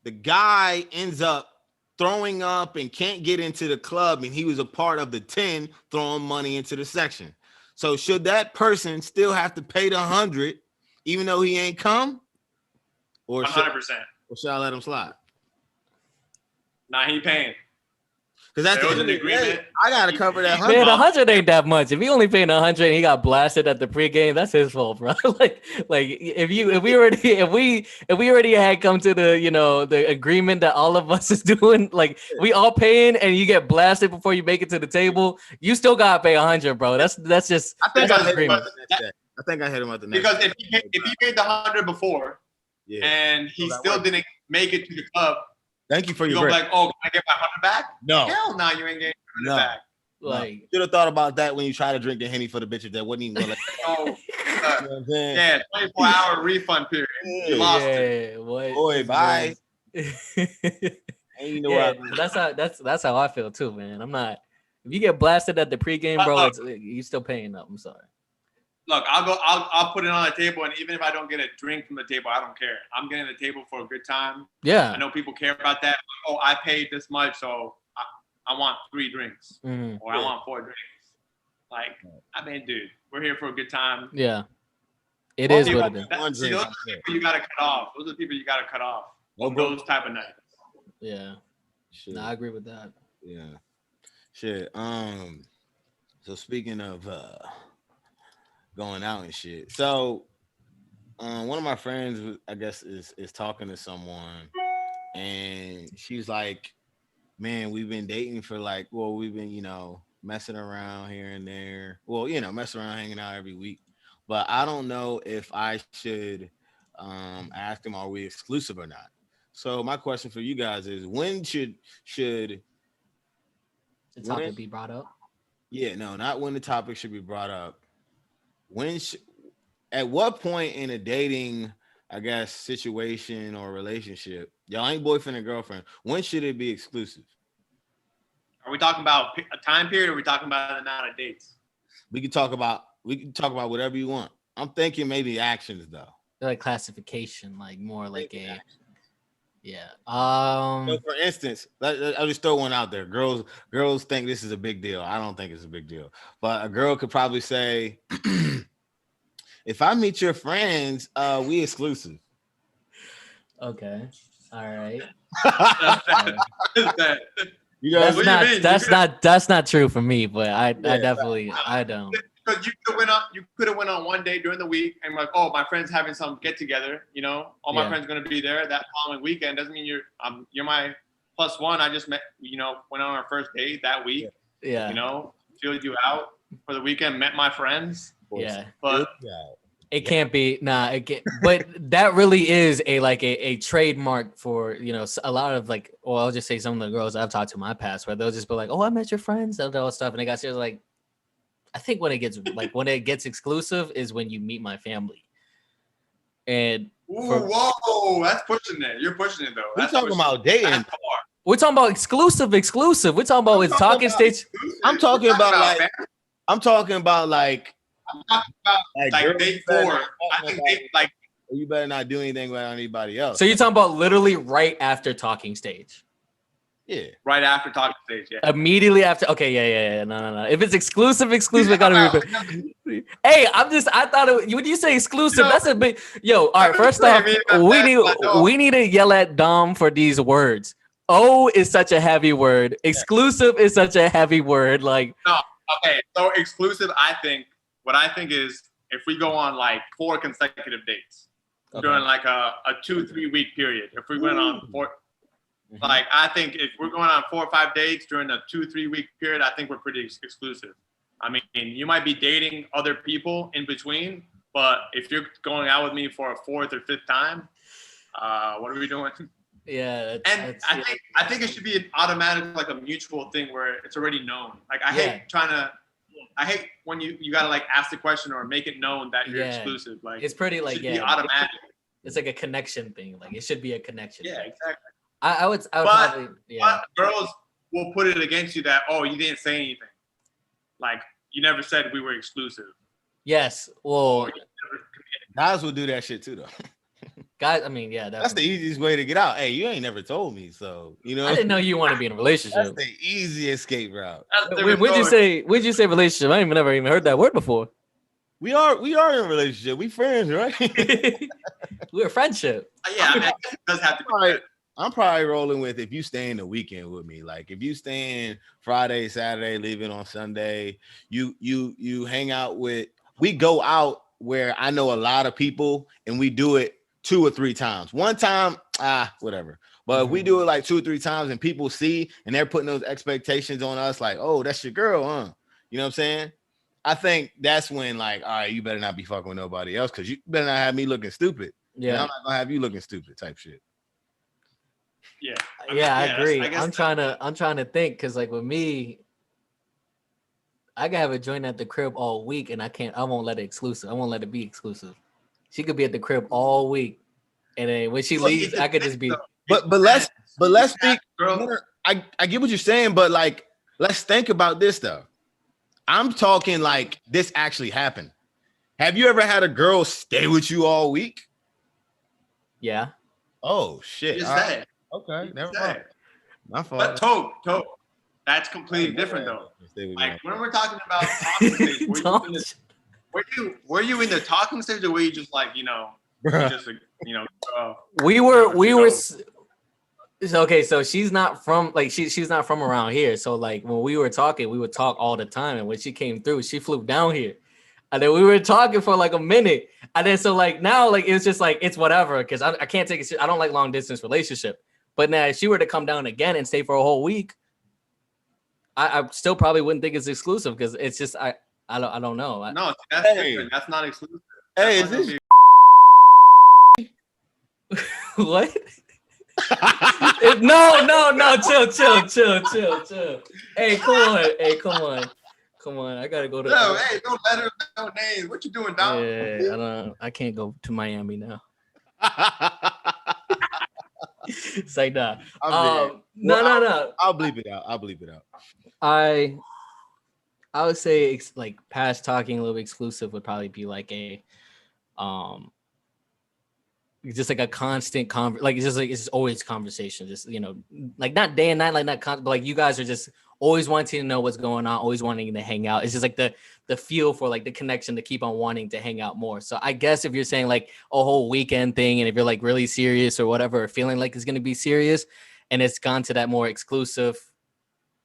The guy ends up throwing up and can't get into the club, and he was a part of the 10 throwing money into the section. So should that person still have to pay the 100 even though he ain't come? Or 100%. Or should I let him slide? Nah, he paying. Because that's an agreement. I gotta cover that 100. Man, 100 ain't that much. If he only paying 100 and he got blasted at the pregame, that's his fault, bro. like if we already had come to the the agreement that all of us is doing, like we all paying and you get blasted before you make it to the table, you still gotta pay 100, bro. That's just I think I hit him at the next because if he paid the 100 before and he still didn't make it to the club. Thank you for your break. Like, oh, can I get my 100 back? No. Hell no, you ain't getting 100 back. Like, should have thought about that when you try to drink the Henny for the bitches that wasn't even gonna yeah, 24-hour refund period. You lost it. What? Boy, bye. That's how I feel too, man. I'm not. If you get blasted at the pregame, bro, you still paying up. I'm sorry. Look, I'll put it on the table, and even if I don't get a drink from the table, I don't care. I'm getting the table for a good time. Yeah. I know people care about that. Oh, I paid this much, so I want 3 drinks, or I want 4 drinks. Like, I mean, dude, we're here for a good time. Yeah. It is what it is. Those are the people you gotta cut off. Those are the people you gotta cut off. Those type of nights. Yeah. No, I agree with that. Yeah. Shit. So speaking of going out and shit. So one of my friends, I guess, is talking to someone, and she's like, man, we've been dating for we've been, messing around here and there. Well, messing around, hanging out every week. But I don't know if I should ask him, are we exclusive or not? So my question for you guys is, when should the topic be brought up? Yeah, no, not when the topic should be brought up. At what point in a dating, I guess, situation or relationship, y'all ain't boyfriend and girlfriend, when should it be exclusive? Are we talking about a time period, or are we talking about the amount of dates? We can talk about whatever you want. I'm thinking maybe actions though. Like classification, like more like a yeah. So for instance, I'll just throw one out there. Girls think this is a big deal. I don't think it's a big deal. But a girl could probably say, if I meet your friends, we exclusive. Okay. All right. That's not true for me, but I definitely don't. Because you could have went on one day during the week and like, oh, my friend's having some get together, all my friends gonna be there that following weekend. Doesn't mean you're my plus one. I just met, went on our first date that week. Yeah. Filled you out for the weekend, met my friends. Yeah. But it can't be it can't, but that really is a trademark for a lot of I'll just say some of the girls I've talked to in my past where they'll just be like, oh, I met your friends and all that stuff, and they got serious like. I think when it gets exclusive is when you meet my family. And whoa, that's pushing it. You're pushing it though. We're talking about dating. We're talking about exclusive. We're talking about it's talking stage. I'm talking about like I'm talking about like date 4. I think they like you better not do anything without anybody else. So you're talking about literally right after talking stage. Yeah. Right after talking stage, yeah. Immediately after. Okay, yeah. No. If it's exclusive, I gotta be. Hey, I thought when you say exclusive, that's a big. Yo, all right. First off, we need to yell at Dom for these words. O is such a heavy word. Exclusive is such a heavy word. Like. No. Okay. So exclusive, what I think is if we go on like 4 consecutive dates during like a 2-3 week period. If we went on 4. Like, I think if we're going on 4 or 5 dates during a 2-3 week period, I think we're pretty exclusive. I mean, you might be dating other people in between, but if you're going out with me for a 4th or 5th time, what are we doing? Yeah. I think it should be an automatic, like a mutual thing where it's already known. Like, I hate when you gotta like ask the question or make it known that you're exclusive. Like, it's pretty like, be automatic. It's like a connection thing. Like, it should be a connection. Yeah, exactly. I would probably, but girls will put it against you that, oh, you didn't say anything. Like, you never said we were exclusive. Yes. Well, guys will do that shit too, though. Guys, I mean, yeah. That's the easiest way to get out. Hey, you ain't never told me, so, you know. I didn't know you want to be in a relationship. That's the easy escape route. When'd you say relationship? I ain't never even heard that word before. We are in a relationship. We friends, right? We're a friendship. Yeah, I mean, it does have to be right. I'm probably rolling with if you staying the weekend with me. Like if you staying Friday, Saturday, leaving on Sunday, you hang out with. We go out where I know a lot of people, and we do it 2 or 3 times. One time, whatever. But if we do it like 2 or 3 times, and people see, and they're putting those expectations on us, like, oh, that's your girl, huh? You know what I'm saying? I think that's when, like, all right, you better not be fucking with nobody else, because you better not have me looking stupid. Yeah, and I'm not gonna have you looking stupid, type shit. Yeah. I agree. I'm trying to think, because like with me, I can have a joint at the crib all week, and I won't let it exclusive. I won't let it be exclusive. She could be at the crib all week, and then when she leaves, I could just be. But let's speak. I get what you're saying, but like, let's think about this though. I'm talking like this actually happened. Have you ever had a girl stay with you all week? Yeah. Oh shit. Right. Okay. Never mind. My fault. But Tope, that's completely different though. Like when we're talking about talking stage, were you in the talking stage, or were you just like, we were. Okay, so she's not from like she's not from around here. So like when we were talking, we would talk all the time. And when she came through, she flew down here. And then we were talking for like a minute. And then so like now like it's just like it's whatever, because I can't take it. I don't like long distance relationship. But now if she were to come down again and stay for a whole week, I still probably wouldn't think it's exclusive, because it's just I don't know. No, that's different. That's not exclusive. Hey, is this what? No, chill. Hey, come on. I gotta go to. No, hey, don't let her know names. What you doing, Dom? Yeah, I can't go to Miami now. It's like that. No. I'll bleep it out. I would say like past talking a little bit exclusive would probably be like a just like a constant like it's always conversation, just like not day and night, like but like you guys are just always wanting to know what's going on, always wanting to hang out. It's just like the feel for like the connection to keep on wanting to hang out more. So I guess if you're saying like a whole weekend thing, and if you're like really serious or whatever, or feeling like it's going to be serious, and it's gone to that more exclusive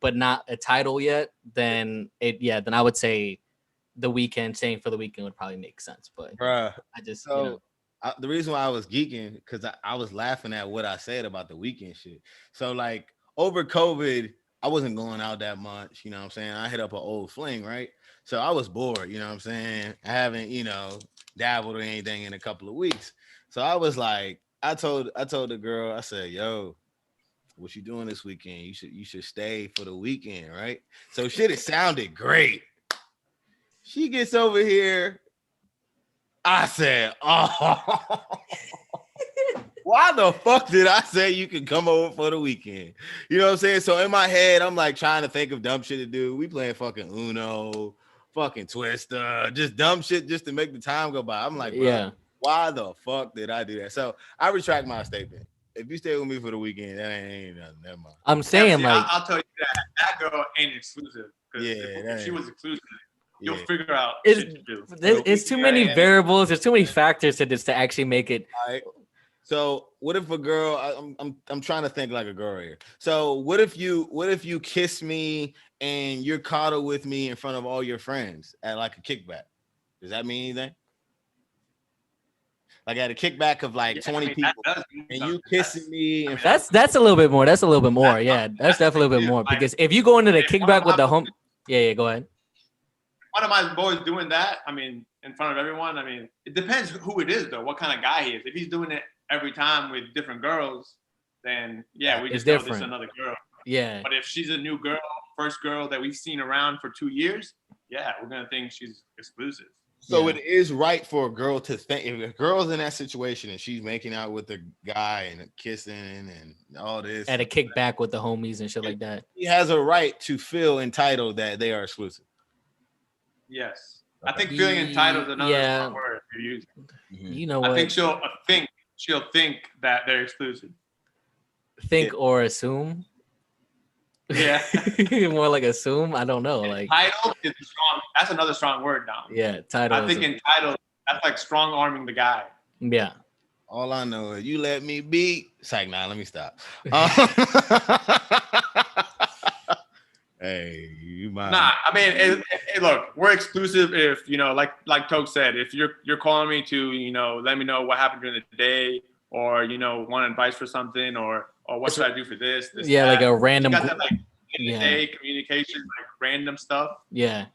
but not a title yet, then I would say the weekend, staying for the weekend would probably make sense. But bruh, I just the reason why I was geeking, because I was laughing at what I said about the weekend shit. So like over COVID, I wasn't going out that much, you know what I'm saying? I hit up an old fling, right? So I was bored, you know what I'm saying? I haven't, dabbled or anything in a couple of weeks. So I was like, I told the girl, I said, yo, what you doing this weekend? You should stay for the weekend, right? So shit, it sounded great. She gets over here. I said, oh. Why the fuck did I say you can come over for the weekend? You know what I'm saying? So in my head, I'm like trying to think of dumb shit to do. We playing fucking Uno, fucking Twister, just dumb shit just to make the time go by. I'm like, bro, why the fuck did I do that? So I retract my statement. If you stay with me for the weekend, that ain't nothing. Never mind. I'm saying, I'll tell you that girl ain't exclusive. Yeah, if she was exclusive, you'll yeah. figure out It's, shit to do. it's too many variables. There's too many factors to this to actually make it. All right. So what if a girl? I'm trying to think like a girl here. So what if you kiss me and you're coddled with me in front of all your friends at like a kickback? Does that mean anything? Like at a kickback of like 20 people, and you kissing me. And that's a little bit more. That's a little bit more. Yeah, that's definitely a little bit more. Because if you go into the kickback with the home, yeah, go ahead. One of my boys doing that, I mean, in front of everyone. I mean, it depends who it is though. What kind of guy he is. If he's doing it every time with different girls, then yeah, we just know this is another girl. Yeah. But if she's a new girl, first girl that we've seen around for 2 years, yeah, we're gonna think she's exclusive. So it is right for a girl to think if a girl's in that situation and she's making out with a guy and kissing and all this at a kickback with the homies and shit like that. He has a right to feel entitled that they are exclusive. Yes. I think feeling entitled is another strong word you're using. You know what? I think she'll think that they're exclusive. Think or assume. Yeah. More like assume. I don't know. Like entitled is strong. That's another strong word now. Yeah, title. I think entitled. That's like strong arming the guy. Yeah. All I know is you let me be. It's like, nah, let me stop. Hey, you might. Nah, I mean, look, we're exclusive. If you know, like Toke said, if you're calling me to, you know, let me know what happened during the day, or you know, want advice for something, or what should I do for this? Yeah, that. like a random. You got that, like day communication, like random stuff. Yeah.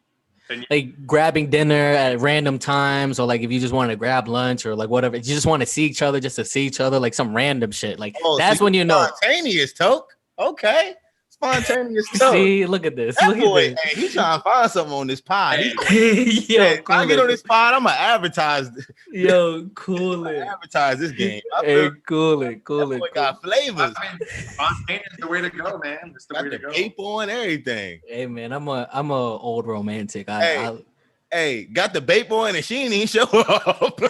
Like grabbing dinner at random times, or like if you just want to grab lunch or like whatever, you just want to see each other just to see each other, like some random shit. Like that's when you know. Spontaneous, Toke. Okay. Spontaneous stuff. See, look at this. Look boy, at this. Hey, he's trying to find something on this pod. Yo, if I get on this pod, I'm gonna advertise. Yo, cool it. Advertise this game. Hey, cool it. Got flavors. I mean, spontaneous is the way to go, man. It's the way to go. Cape on everything. Hey, man, I'm a old romantic. Hey, got the bape on and she ain't even show up.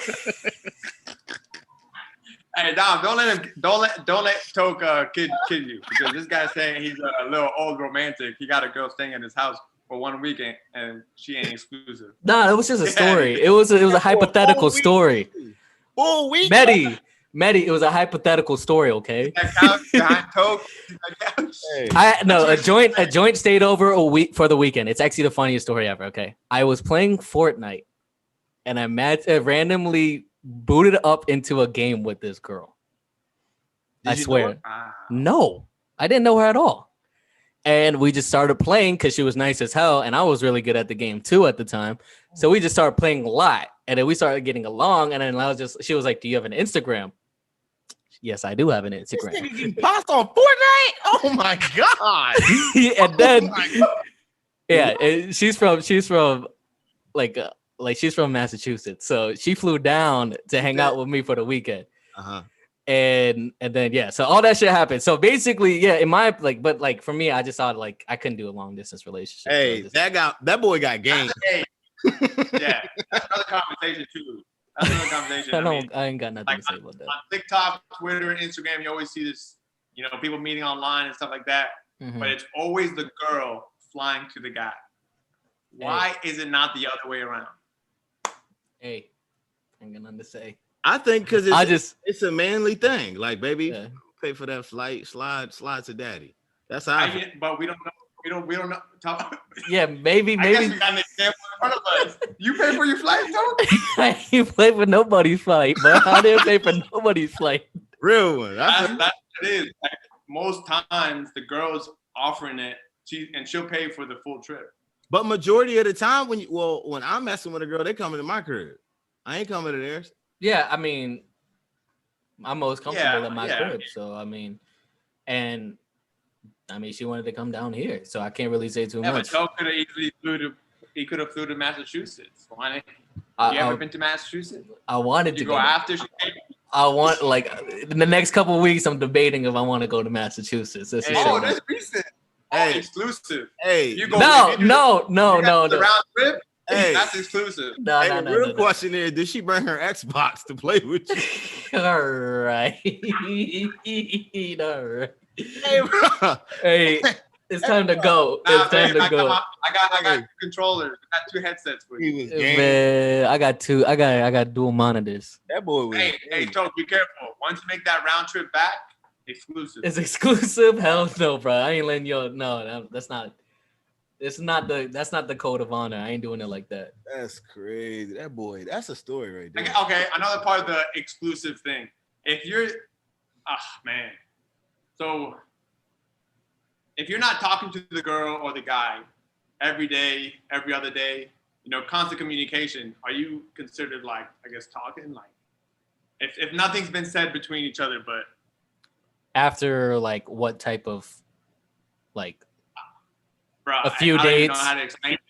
Hey Dom, don't let Toke kid you, because this guy's saying he's a little old romantic. He got a girl staying at his house for 1 weekend and she ain't exclusive. Nah, it was just a story. It was a hypothetical story. Full week. Medi, it was a hypothetical story, okay? That couch behind Toke. A joint stayed over a week for the weekend. It's actually the funniest story ever, okay? I was playing Fortnite and I randomly booted up into a game with this girl. I swear. No, I didn't know her at all. And we just started playing because she was nice as hell. And I was really good at the game too at the time. So we just started playing a lot. And then we started getting along. And then she was like, do you have an Instagram? Yes, I do have an Instagram. This nigga getting popped on Fortnite? Oh my God. And then, yeah, she's from she's from Massachusetts, so she flew down to hang out with me for the weekend. And then so all that shit happened. So basically, in my but for me, I just thought I couldn't do a long distance relationship. Hey, that boy got game. Yeah, that's another conversation too. That's another conversation. I ain't got nothing to say about that. On TikTok, Twitter, and Instagram, you always see this, you know, people meeting online and stuff like that. Mm-hmm. But it's always the girl flying to the guy. Why is it not the other way around? Hey, I ain't got nothing to say. I think because it's a manly thing. Like, baby, pay for that flight, slide to daddy. That's how. But we don't know. We don't know. Yeah, maybe. I guess we got an example in front of us. You pay for your flight, though? I ain't pay for nobody's flight, but I didn't pay for nobody's flight. Real one. That's what it is. Like, most times, the girl's offering it, she'll pay for the full trip. But majority of the time, when I'm messing with a girl, they coming to my crib. I ain't coming to theirs. Yeah, I mean, I'm most comfortable at my crib. So I mean, she wanted to come down here, so I can't really say too much. But Joe could have easily flew to Massachusetts. Why not? You ever been to Massachusetts? I wanted to go after she came? I want like in the next couple of weeks. I'm debating if I want to go to Massachusetts. That's recent. Hey, exclusive. Hey, You go. No. The round trip. Hey, that's exclusive. No. Real question is, did she bring her Xbox to play with you? All right. All right. Hey, bro. Hey, it's time to go. It's time to go. I got two controllers. I got 2 headsets for you. Man, I got 2. I got dual monitors. That boy was. Hey, Toke, be careful. Once you make that round trip back, exclusive. It's exclusive? Hell no, bro. I ain't letting you. No, that's not. That's not the code of honor. I ain't doing it like that. That's crazy. That boy. That's a story right there. Okay, another part of the exclusive thing. If you're, man. So if you're not talking to the girl or the guy every day, every other day, constant communication, are you considered like, I guess, talking? Like, if nothing's been said between each other, but after like what type of like bro, a few dates? I don't even know how to explain it.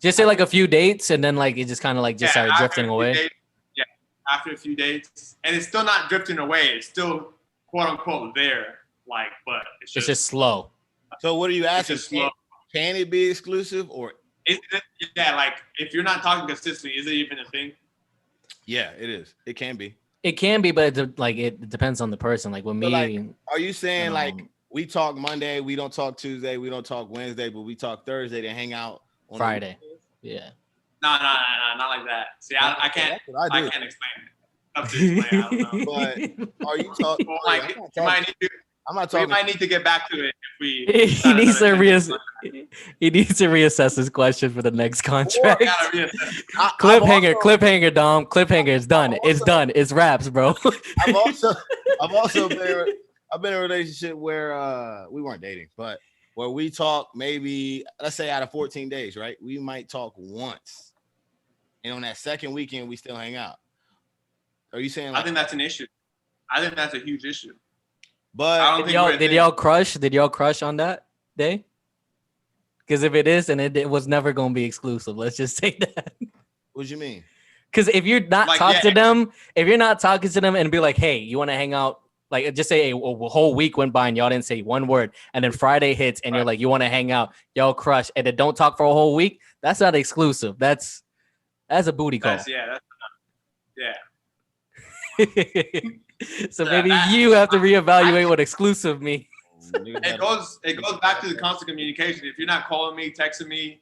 Just say like a few dates, and then like it just kind of like just started drifting away. Dates, after a few dates, and it's still not drifting away. It's still quote unquote there, like, but it's just slow. So what are you asking? Can it be exclusive or? Like if you're not talking consistently, is it even a thing? Yeah, it is. It can be. It can be, but it depends on the person. Like with me, like, are you saying like we talk Monday, we don't talk Tuesday, we don't talk Wednesday, but we talk Thursday to hang out on Friday? Yeah. No, not like that. See, I can't. I can't explain it. Up to explain. I don't know. But are you talking? I'm not talking. We might need to get back to it if we. He needs to reassess his question for the next contract. Cliffhanger, Dom. Cliffhanger. It's done. It's done. It's wraps, bro. I've been in a relationship where we weren't dating, but where we talk maybe, let's say out of 14 days, right? We might talk once, and on that second weekend we still hang out. Are you saying? I think that's an issue. I think that's a huge issue. But did y'all crush? Did y'all crush on that day? Because if it is, then it was never gonna be exclusive. Let's just say that. What do you mean? Because if you're not talking to them, and be like, hey, you want to hang out? Like, just say a whole week went by and y'all didn't say one word, and then Friday hits and you're like, you want to hang out? Y'all crush, and then don't talk for a whole week. That's not exclusive. That's a booty call. So maybe you have to reevaluate what exclusive means. It goes back to the constant communication. If you're not calling me, texting me,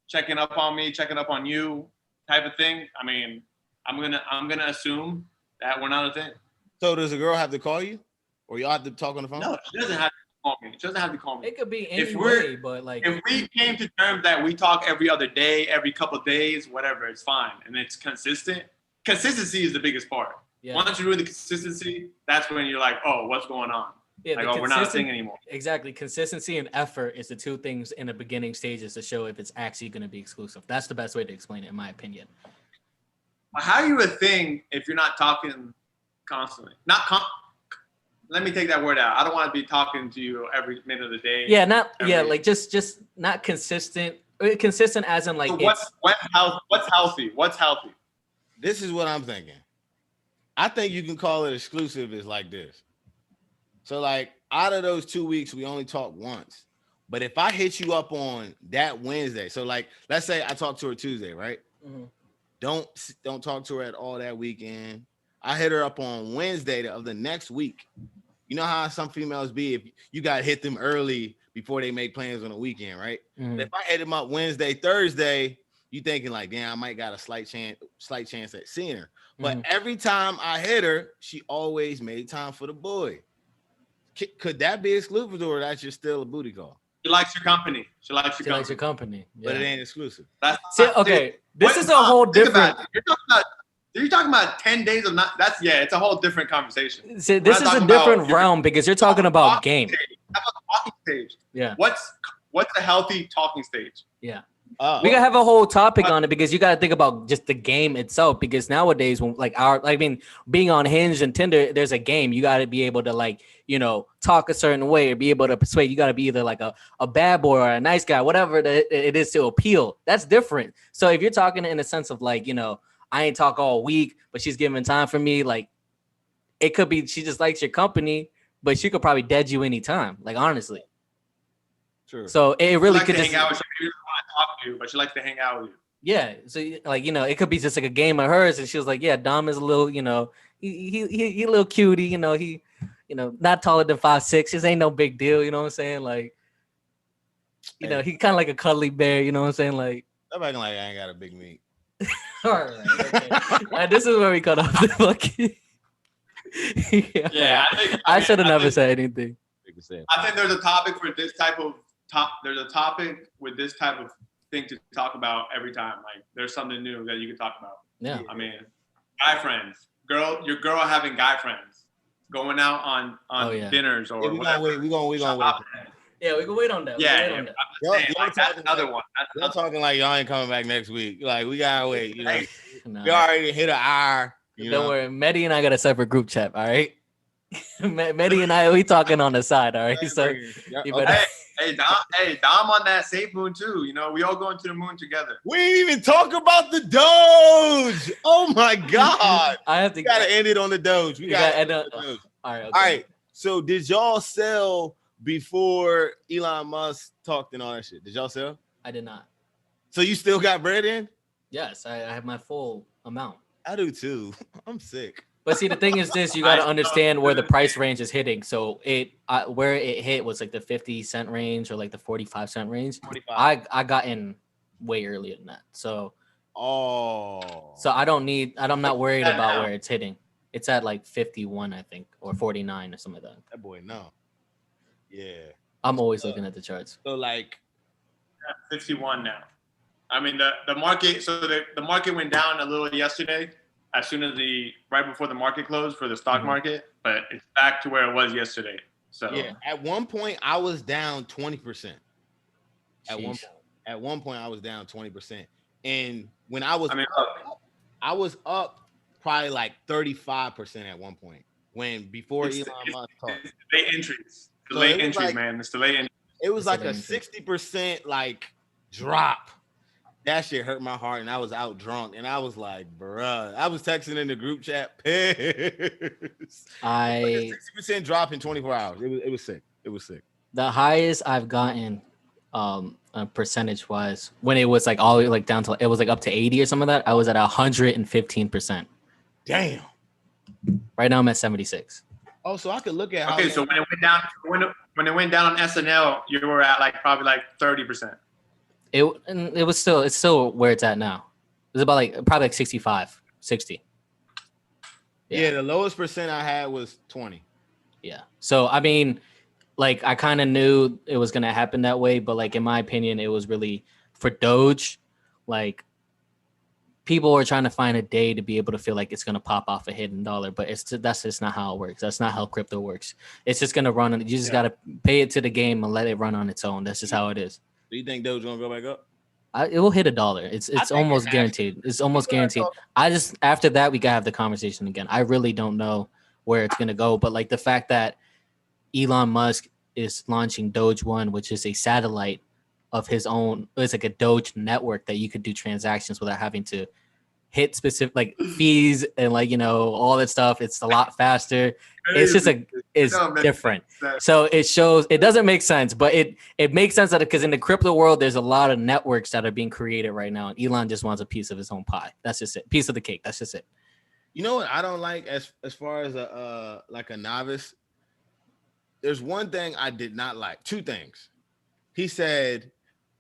checking up on me, checking up on you, type of thing. I mean, I'm gonna assume that we're not a thing. So does a girl have to call you, or y'all have to talk on the phone? No, she doesn't have to call me. She doesn't have to call me. It could be any way, but like if we came to terms that we talk every other day, every couple of days, whatever, it's fine, and it's consistent. Consistency is the biggest part. Yeah. Once you do the consistency, that's when you're like, oh, what's going on? Yeah, like, we're not a thing anymore. Exactly. Consistency and effort is the two things in the beginning stages to show if it's actually going to be exclusive. That's the best way to explain it, in my opinion. How are you a thing if you're not talking constantly? Let me take that word out. I don't want to be talking to you every minute of the day. Yeah, like just not consistent. Consistent as in like so what's healthy? What's healthy? This is what I'm thinking. I think you can call it exclusive is like this. So like out of those 2 weeks, we only talk once. But if I hit you up on that Wednesday, so like let's say I talk to her Tuesday, right? Mm-hmm. Don't talk to her at all that weekend. I hit her up on Wednesday of the next week. You know how some females be if you got to hit them early before they make plans on the weekend, right? Mm-hmm. If I hit them up Wednesday, Thursday, you thinking like, damn, I might got a slight chance at seeing her. But every time I hit her, she always made time for the boy. Could that be exclusive, or that's just still a booty call? She likes your company. She likes your company. Yeah. But it ain't exclusive. This is a whole different. You're talking about 10 days of not. It's a whole different conversation. See, this is a different realm because you're talking about game. How about talking stage? Yeah. What's a healthy talking stage? Yeah. We gotta have a whole topic on it because you gotta think about just the game itself. Because nowadays, when being on Hinge and Tinder, there's a game. You gotta be able to talk a certain way or be able to persuade. You gotta be either like a bad boy or a nice guy, whatever it is to appeal. That's different. So if you're talking in a sense of I ain't talk all week, but she's giving time for me, it could be she just likes your company, but she could probably dead you anytime. Honestly. Sure. So it really could just hang out with you. She doesn't want to talk to you, but she likes to hang out with you. Yeah. So it could be just like a game of hers, and she was like, yeah, Dom is a little, he a little cutie, he not taller than 5'6". This ain't no big deal, you know what I'm saying? He kind of like a cuddly bear, you know what I'm saying? I'm acting like I ain't got a big meat. All right, okay. This is where we cut off the fucking. Yeah, I should have never said anything. I think there's a topic for this type of there's a topic with this type of thing to talk about every time. There's something new that you can talk about. Yeah. I mean, guy friends, your girl having guy friends, going out on dinners or whatever. We gonna wait. Yeah, we can wait on that. Yeah. That's another one. Y'all talking like y'all ain't coming back next week. We gotta wait. No. We already hit an hour. Don't worry, Medi and I got a separate group chat. All right. Medi and I, we talking on the side. All right. So you better. Hey, Dom on that safe moon too. We all going to the moon together. We ain't even talk about the Doge. Oh my God. We gotta end it on the Doge. We gotta end it on the Doge. All right. Okay. All right. So did y'all sell before Elon Musk talked and all that shit? Did y'all sell? I did not. So you still got bread in? Yes, I have my full amount. I do too. I'm sick. But see, the thing is this, you got to understand where the price range is hitting. So where it hit was the 50-cent range or the 45-cent range. 45. I got in way earlier than that. So I'm not worried about where it's hitting. It's at 51, I think, or 49 or something like that. That boy, no. Yeah. I'm always looking at the charts. So 51 now. I mean the market. So the market went down a little yesterday, as soon as right before the market closed for the stock market, but it's back to where it was yesterday. So yeah, at one point I was down 20%. At one point I was down 20%, and when I was up probably 35% at one point. Before Elon Musk talked. Delayed entries. Delayed entries, man. It's delayed entries. It was a 60% drop. That shit hurt my heart, and I was out drunk, and I was like, bruh. I was texting in the group chat, pissed. 60% drop in 24 hours. It was sick. It was sick. The highest I've gotten, percentage-wise, when it was all the way down to, it was up to 80 or something like that, I was at 115%. Damn. Right now I'm at 76. Oh, so I could look at so when it went down on SNL, you were at probably 30%. It's still where it's at now. It's about probably 65, 60. Yeah, the lowest percent I had was 20. Yeah. So I mean, I kind of knew it was gonna happen that way, but in my opinion, it was really for Doge, people are trying to find a day to be able to feel like it's gonna pop off a hidden dollar, but that's just not how it works. That's not how crypto works. It's just gonna run. You just gotta pay it to the game and let it run on its own. That's just how it is. Do you think Doge gonna go back up? It will hit $1. It's almost guaranteed. It's almost guaranteed. After that we gotta have the conversation again. I really don't know where it's gonna go, but the fact that Elon Musk is launching Doge One, which is a satellite of his own. It's a Doge network that you could do transactions without having to hit specific fees and all that stuff. It's a lot faster. It's just different. So it doesn't make sense, but it makes sense that because in the crypto world, there's a lot of networks that are being created right now. And Elon just wants a piece of his own pie. That's just it. Piece of the cake. That's just it. You know what I don't like as far as a novice? There's one thing I did not like. Two things. He said,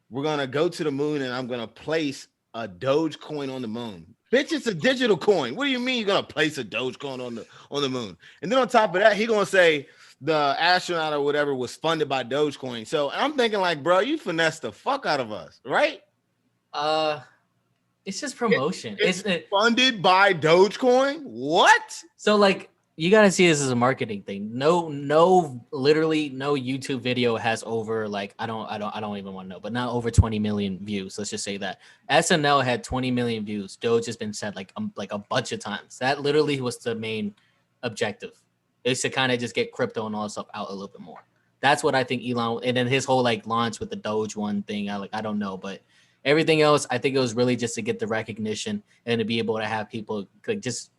we're going to go to the moon and I'm going to place a Doge coin on the moon. Bitch, it's a digital coin. What do you mean you're going to place a Doge coin on the moon? And then on top of that, he going to say the astronaut or whatever was funded by Dogecoin. So I'm thinking bro, you finessed the fuck out of us, right? It's just promotion. It's funded by Dogecoin? What? So You gotta see this as a marketing thing. Literally no YouTube video has over like I don't even want to know, but not over 20 million views. Let's just say that SNL had 20 million views. Doge has been said like a bunch of times. That literally was the main objective, is to kind of just get crypto and all that stuff out a little bit more. That's what I think Elon, and then his whole like launch with the Doge one thing. I don't know, but everything else, I think it was really just to get the recognition and to be able to have people like just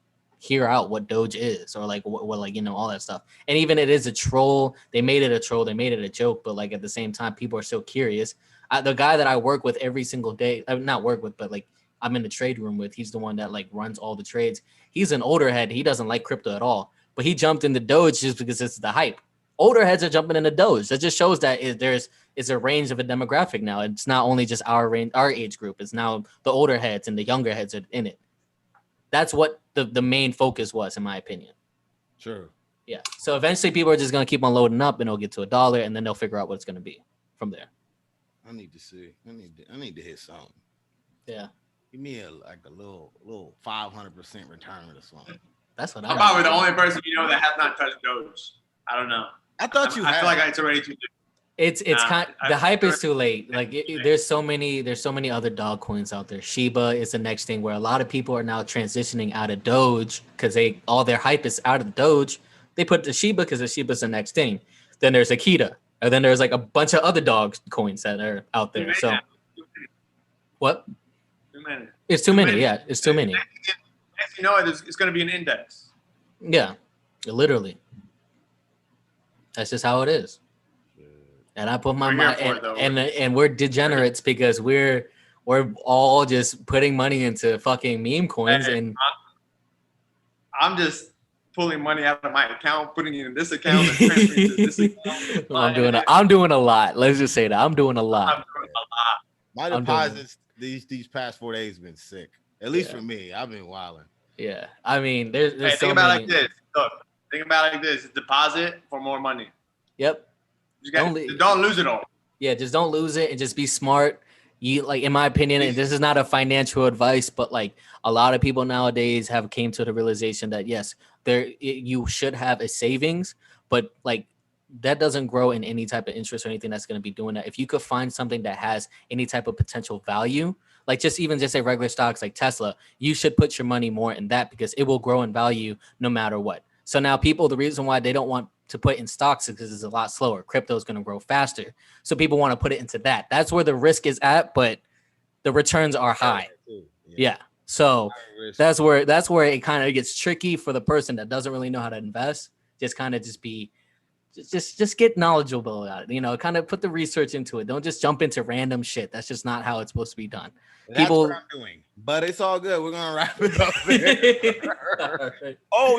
hear out what Doge is, or like what like, you know, all that stuff. And even it is a troll. They made it a troll. They made it a joke, but like at the same time, people are still curious. The guy that I work with every single day, not work with, but like I'm in the trade room with, he's the one that like runs all the trades. He's an older head. He doesn't like crypto at all, but he jumped into Doge just because it's the hype. Older heads are jumping into Doge. That just shows that it's a range of a demographic now. It's not only just our age group. It's now the older heads and the younger heads are in it. That's what the main focus was, in my opinion. Sure. Yeah. So eventually people are just going to keep on loading up and it'll get to $1 and then they'll figure out what it's going to be from there. I need to see. I need to hit something. Yeah. Give me a little 500% return or something. That's what I'm probably the only person you know that has not touched Doge. I don't know. I thought you had. I feel like it's already too late. It's the hype is too late. Like there's so many other dog coins out there. Shiba is the next thing where a lot of people are now transitioning out of Doge because all their hype is out of Doge. They put the Shiba because the Shiba's the next thing. Then there's Akita, and then there's like a bunch of other dog coins that are out there. So what? It's too many. Yeah, it's too many. You know, it's going to be an index. Yeah, literally. That's just how it is. And I put my mind, and we're degenerates because we're all just putting money into fucking meme coins, and I'm just pulling money out of my account, putting it in this account, and transferring to this account. I'm doing a lot. Let's just say that I'm doing a lot. I'm doing a lot. My deposits these past 4 days have been sick. At least for me, I've been wilding. Yeah, I mean, there's think about it like this. Look, think about it like this: deposit for more money. Yep. Don't lose it all. Yeah, just don't lose it and just be smart. You like, in my opinion, and this is not a financial advice, but like a lot of people nowadays have came to the realization that yes, you should have a savings, but like that doesn't grow in any type of interest or anything that's going to be doing that. If you could find something that has any type of potential value, like just say regular stocks like Tesla, you should put your money more in that because it will grow in value no matter what. So now the reason why they don't want to put in stocks is because it's a lot slower. Crypto is going to grow faster. So people want to put it into that. That's where the risk is at, but the returns are high. Yeah. So that's where it kind of gets tricky for the person that doesn't really know how to invest. Just kind of just get knowledgeable about it. You know, kind of put the research into it. Don't just jump into random shit. That's just not how it's supposed to be done. That's what I'm doing, but it's all good. We're gonna wrap it up there. Oh,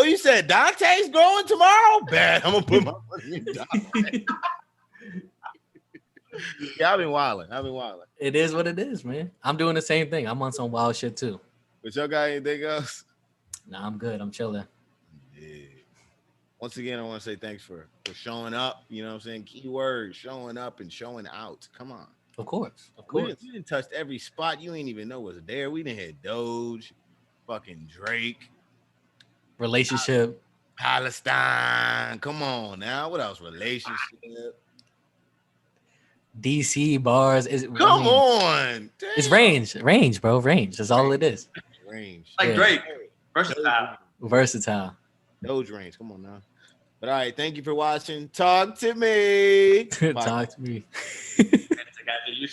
you said Dante's growing tomorrow? Bad. I'm gonna put my money in Dante. Yeah, I've been wilding. It is what it is, man. I'm doing the same thing. I'm on some wild shit too. But y'all got anything else? Nah, I'm good. I'm chilling. Yeah. Once again, I want to say thanks for showing up. You know what I'm saying? Key word, showing up and showing out. Come on. Of course. We didn't touch every spot. You ain't even know was there. We didn't hit Doge, fucking Drake, relationship, Palestine. Come on now. What else? Relationship. DC bars. Come on. Damn. It's range, bro. Range. That's all it is. Range. Like Drake. Versatile. Doge range. Come on now. But all right. Thank you for watching. Talk to me. Talk to me. You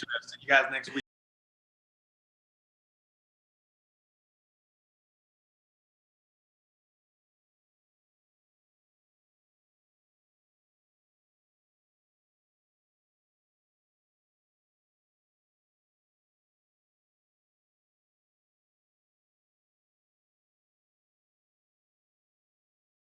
guys next week.